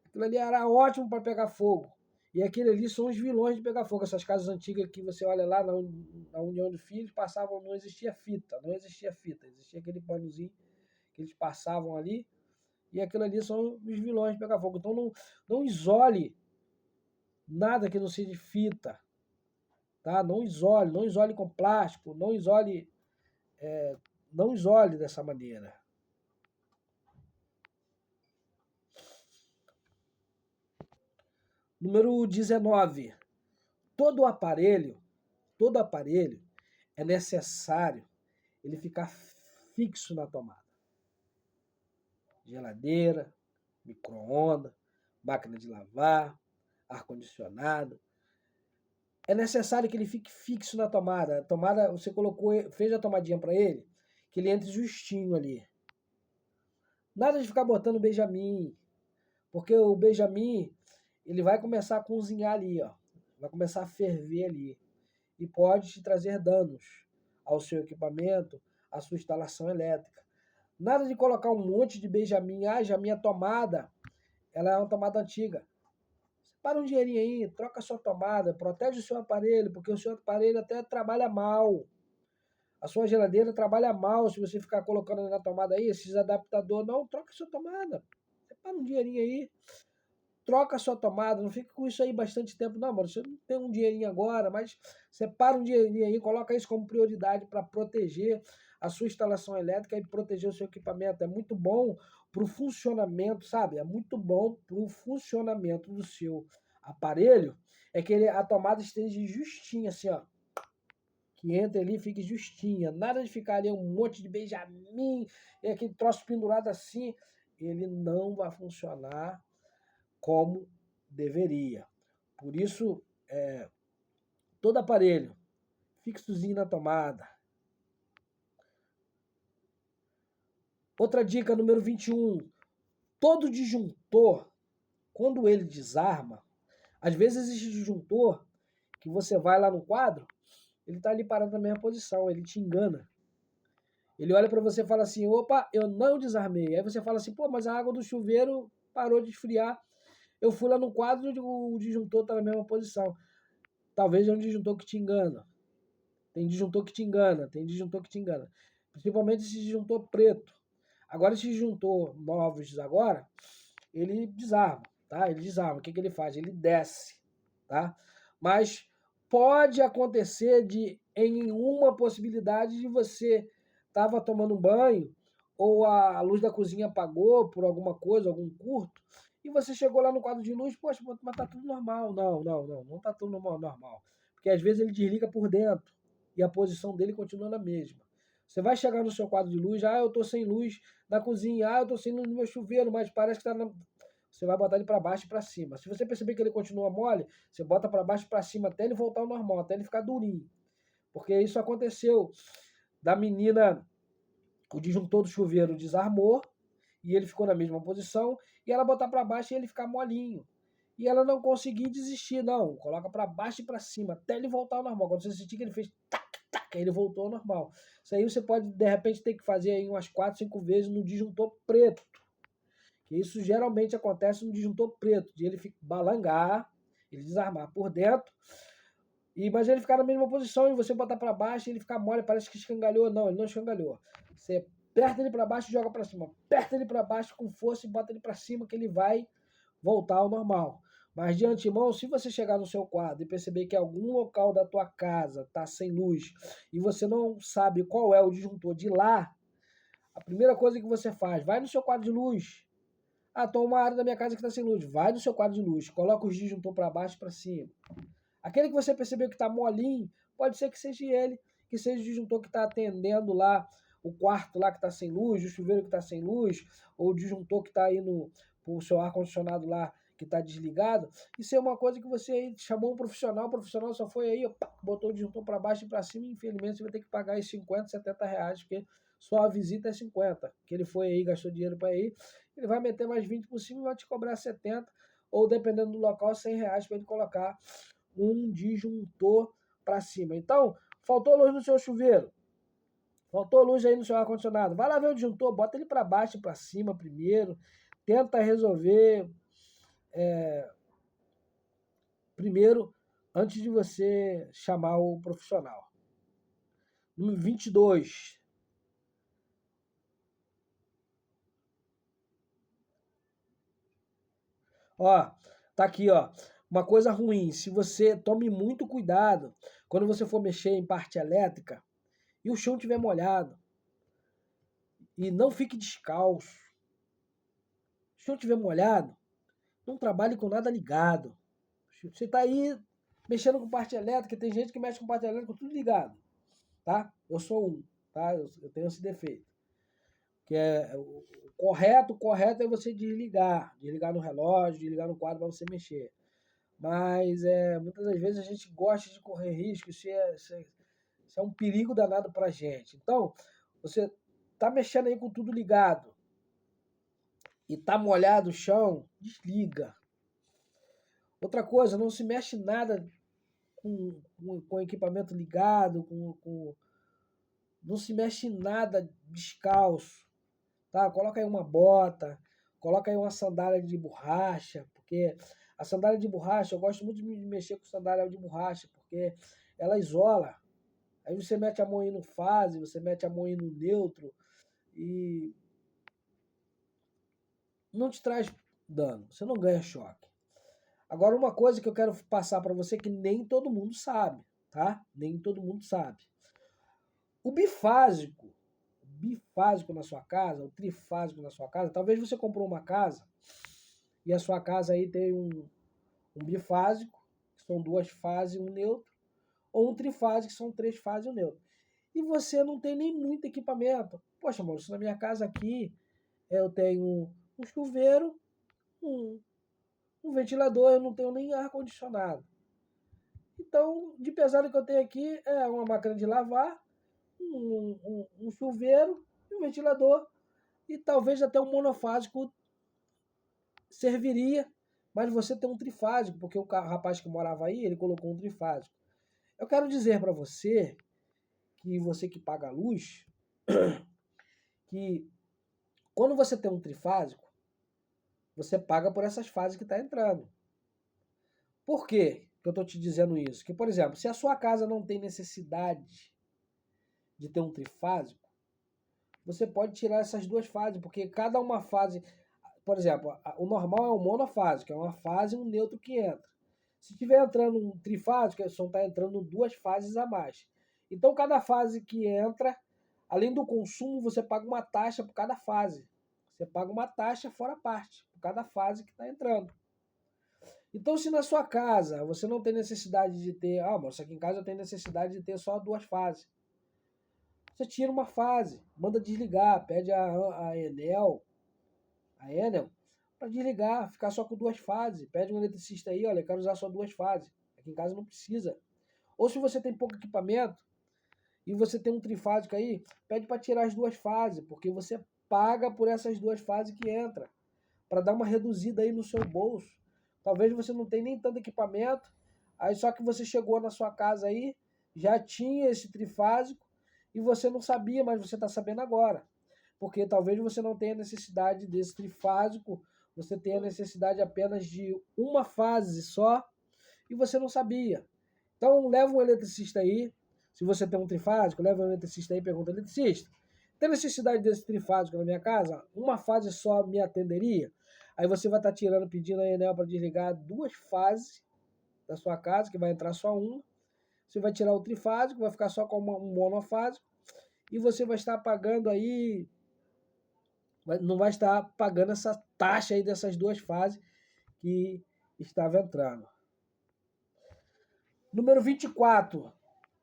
Aquilo ali era ótimo para pegar fogo. E aquele ali são os vilões de pegar fogo. Essas casas antigas que você olha lá na União dos Filhos, passavam, não existia fita. Existia aquele panozinho que eles passavam ali. E aquilo ali são os vilões de pegar fogo. Então não isole nada que não seja de fita. Tá? Não isole com plástico, não isole dessa maneira. Número 19. Todo aparelho é necessário ele ficar fixo na tomada. Geladeira, micro-ondas, máquina de lavar, ar-condicionado. É necessário que ele fique fixo na tomada. A tomada, você fez a tomadinha para ele, que ele entre justinho ali. Nada de ficar botando Benjamin, porque o Benjamin, ele vai começar a cozinhar ali, ó. Vai começar a ferver ali. E pode te trazer danos ao seu equipamento, à sua instalação elétrica. Nada de colocar um monte de Benjamin. Ah, já minha tomada, ela é uma tomada antiga. Separa um dinheirinho aí, troca a sua tomada, protege o seu aparelho, porque o seu aparelho até trabalha mal. A sua geladeira trabalha mal se você ficar colocando na tomada aí, esses adaptadores. Não, troca a sua tomada. Separa um dinheirinho aí, troca a sua tomada, não fica com isso aí bastante tempo, não, mano. Você não tem um dinheirinho agora, mas separa um dinheirinho aí, coloca isso como prioridade para proteger a sua instalação elétrica e proteger o seu equipamento. É muito bom para o funcionamento, sabe? É muito bom para o funcionamento do seu aparelho, é que a tomada esteja justinha, assim, ó. Que entre ali e fique justinha. Nada de ficar ali um monte de Benjamin e aquele troço pendurado assim. Ele não vai funcionar como deveria. Por isso, todo aparelho fixozinho na tomada. Outra dica, número 21. Todo disjuntor, quando ele desarma, às vezes existe disjuntor que você vai lá no quadro, ele está ali parado na mesma posição, ele te engana. Ele olha para você e fala assim, opa, eu não desarmei. Aí você fala assim, pô, mas a água do chuveiro parou de esfriar. Eu fui lá no quadro e o disjuntor está na mesma posição. Talvez é um disjuntor que te engana. Tem disjuntor que te engana. Principalmente esse disjuntor preto. Agora, esse disjuntor novos agora, ele desarma, tá? Ele desarma. O que ele faz? Ele desce, tá? Mas pode acontecer em uma possibilidade de você estava tomando um banho ou a luz da cozinha apagou por alguma coisa, algum curto, e você chegou lá no quadro de luz, poxa, mas tá tudo normal. Não tá tudo normal. Porque às vezes ele desliga por dentro e a posição dele continua na mesma. Você vai chegar no seu quadro de luz, eu tô sem luz na cozinha, eu tô sem luz no meu chuveiro, mas parece que tá na... você vai botar ele para baixo e para cima. Se você perceber que ele continua mole, você bota para baixo e para cima até ele voltar ao normal, até ele ficar durinho. Porque isso aconteceu da menina, o disjuntor do chuveiro desarmou e ele ficou na mesma posição, e ela botar para baixo e ele ficar molinho. E ela não conseguir desistir, não. Coloca para baixo e para cima, até ele voltar ao normal. Quando você sentir que ele fez tac, tac, aí ele voltou ao normal. Isso aí você pode, de repente, ter que fazer aí umas 4, 5 vezes no disjuntor preto. Que isso geralmente acontece no disjuntor preto, de ele balangar, ele desarmar por dentro, mas ele ficar na mesma posição e você botar para baixo e ele ficar mole, parece que escangalhou. Não, ele não escangalhou. Você aperta ele para baixo e joga para cima. Aperta ele para baixo com força e bota ele para cima que ele vai voltar ao normal. Mas de antemão, se você chegar no seu quadro e perceber que algum local da tua casa está sem luz e você não sabe qual é o disjuntor de lá, a primeira coisa que você faz, vai no seu quadro de luz. Ah, tô uma área da minha casa que está sem luz. Vai no seu quadro de luz, coloca os disjuntor para baixo e para cima. Aquele que você percebeu que está molinho, pode ser que seja ele, que seja o disjuntor que está atendendo lá o quarto lá que está sem luz, o chuveiro que está sem luz, ou o disjuntor que está aí no seu ar-condicionado lá que está desligado. Isso é uma coisa que você aí chamou um profissional, o profissional só foi aí, botou o disjuntor para baixo e para cima, e infelizmente você vai ter que pagar aí 50, 70 reais, porque só a visita é 50, que ele foi aí, gastou dinheiro para ir, ele vai meter mais 20 por cima e vai te cobrar 70, ou dependendo do local, 100 reais para ele colocar um disjuntor para cima. Então, faltou luz no seu chuveiro, faltou luz aí no seu ar-condicionado, vai lá ver o disjuntor, bota ele para baixo e para cima primeiro, tenta resolver primeiro antes de você chamar o profissional. Número 22. Ó, tá aqui, ó. Uma coisa ruim, se você tome muito cuidado quando você for mexer em parte elétrica e o chão estiver molhado, e não fique descalço. Se o chão estiver molhado, não trabalhe com nada ligado. Você está aí mexendo com parte elétrica, tem gente que mexe com parte elétrica tudo ligado, tá? Eu sou um, tá? Eu tenho esse defeito. Que é o correto é você desligar no relógio, desligar no quadro para você mexer. Mas muitas das vezes a gente gosta de correr risco, isso é um perigo danado para a gente. Então, você tá mexendo aí com tudo ligado e tá molhado o chão, desliga. Outra coisa, não se mexe nada com equipamento ligado, não se mexe nada descalço, tá? Coloca aí uma bota, coloca aí uma sandália de borracha, porque a sandália de borracha, eu gosto muito de mexer com sandália de borracha, porque ela isola. Aí você mete a mão aí no fase, você mete a mão aí no neutro e não te traz dano, você não ganha choque. Agora, uma coisa que eu quero passar para você que nem todo mundo sabe, tá? Nem todo mundo sabe. O bifásico na sua casa, o trifásico na sua casa, talvez você comprou uma casa e a sua casa aí tem um bifásico, que são 2 fases e um neutro, ou um trifásico, que são 3 fases e um neutro. E você não tem nem muito equipamento. Poxa, amor, na minha casa aqui eu tenho um chuveiro, um ventilador, eu não tenho nem ar-condicionado. Então, de pesado que eu tenho aqui é uma máquina de lavar, um chuveiro e um ventilador. E talvez até um monofásico serviria, mas você tem um trifásico, porque o rapaz que morava aí, ele colocou um trifásico. Eu quero dizer para você que paga a luz, que quando você tem um trifásico, você paga por essas fases que está entrando. Por quê que eu estou te dizendo isso? Que, por exemplo, se a sua casa não tem necessidade de ter um trifásico, você pode tirar essas 2 fases, porque cada uma fase, por exemplo, o normal é o monofásico, é uma fase e um neutro que entra. Se estiver entrando um trifásico, está entrando 2 fases a mais. Então, cada fase que entra, além do consumo, você paga uma taxa por cada fase. Você paga uma taxa fora parte, por cada fase que está entrando. Então, se na sua casa você não tem necessidade de ter... Ah, mas aqui em casa eu tenho necessidade de ter só 2 fases. Você tira uma fase, manda desligar, pede a Enel, para desligar, ficar só com 2 fases. Pede um eletricista aí, olha, eu quero usar só 2 fases. Aqui em casa não precisa. Ou se você tem pouco equipamento e você tem um trifásico aí, pede para tirar as 2 fases, porque você paga por essas 2 fases que entra, para dar uma reduzida aí no seu bolso. Talvez você não tenha nem tanto equipamento, aí só que você chegou na sua casa aí, já tinha esse trifásico e você não sabia, mas você está sabendo agora. Porque talvez você não tenha necessidade desse trifásico, você tenha necessidade apenas de uma fase só e você não sabia. Então leva um eletricista aí, se você tem um trifásico, leva um eletricista aí e pergunta, eletricista, tem necessidade desse trifásico na minha casa? Uma fase só me atenderia? Aí você vai estar tirando, pedindo a Enel para desligar 2 fases da sua casa, que vai entrar só uma. Você vai tirar o trifásico, vai ficar só com um monofásico, e você vai estar pagando aí, não vai estar pagando essa taxa aí dessas 2 fases que estava entrando. Número 24,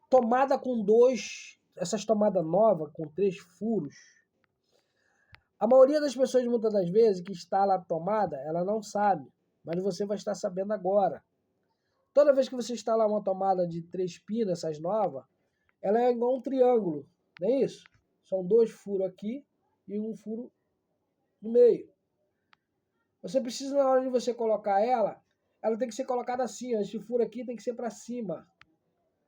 tomada com 2, essas tomadas novas com 3 furos. A maioria das pessoas, muitas das vezes, que instala a tomada, ela não sabe, mas você vai estar sabendo agora. Toda vez que você instalar uma tomada de 3 pinos, essas novas, ela é igual um triângulo, não é isso? São 2 furos aqui e um furo no meio. Você precisa, na hora de você colocar ela tem que ser colocada assim, ó. Esse furo aqui tem que ser para cima,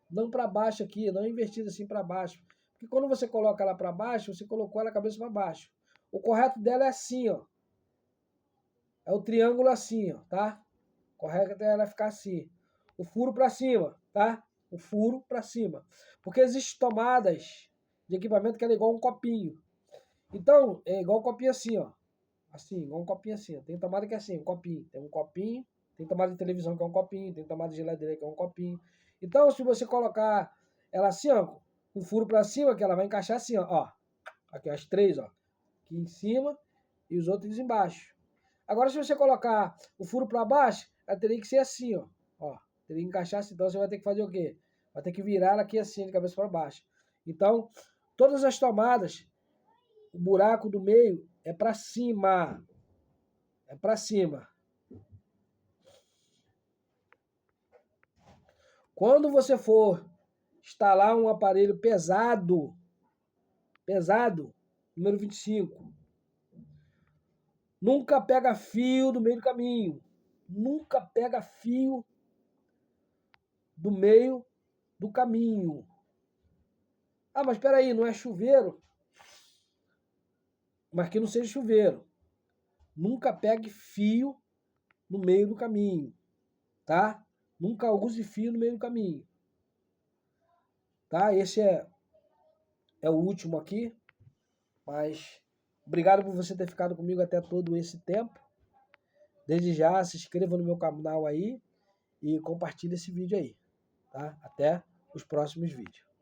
não para baixo aqui, não invertido assim para baixo. Porque quando você coloca ela para baixo, você colocou ela cabeça para baixo. O correto dela é assim, ó. É o triângulo assim, ó, tá? O correto é ela ficar assim. O furo para cima, tá? O furo para cima. Porque existem tomadas de equipamento que é igual um copinho. Então, é igual um copinho assim, ó. Assim, igual um copinho assim. Ó. Tem tomada que é assim, um copinho. Tem um copinho, tem tomada de televisão que é um copinho, tem tomada de geladeira que é um copinho. Então, se você colocar ela assim, ó, com o furo para cima, que ela vai encaixar assim, ó. Aqui as 3, ó. Aqui em cima e os outros embaixo. Agora, se você colocar o furo para baixo, ela teria que ser assim, ó. Teria que encaixar assim. Então, você vai ter que fazer o quê? Vai ter que virar ela aqui assim, de cabeça para baixo. Então, todas as tomadas, o buraco do meio é para cima. É para cima. Quando você for instalar um aparelho pesado, número 25, nunca pega fio do meio do caminho. Nunca pega fio do meio do caminho. Ah, mas espera aí, não é chuveiro? Mas que não seja chuveiro. Nunca pegue fio no meio do caminho, tá? Nunca use fio no meio do caminho. Tá? Esse é o último aqui, mas obrigado por você ter ficado comigo até todo esse tempo. Desde já, se inscreva no meu canal aí e compartilhe esse vídeo aí, tá? Até os próximos vídeos.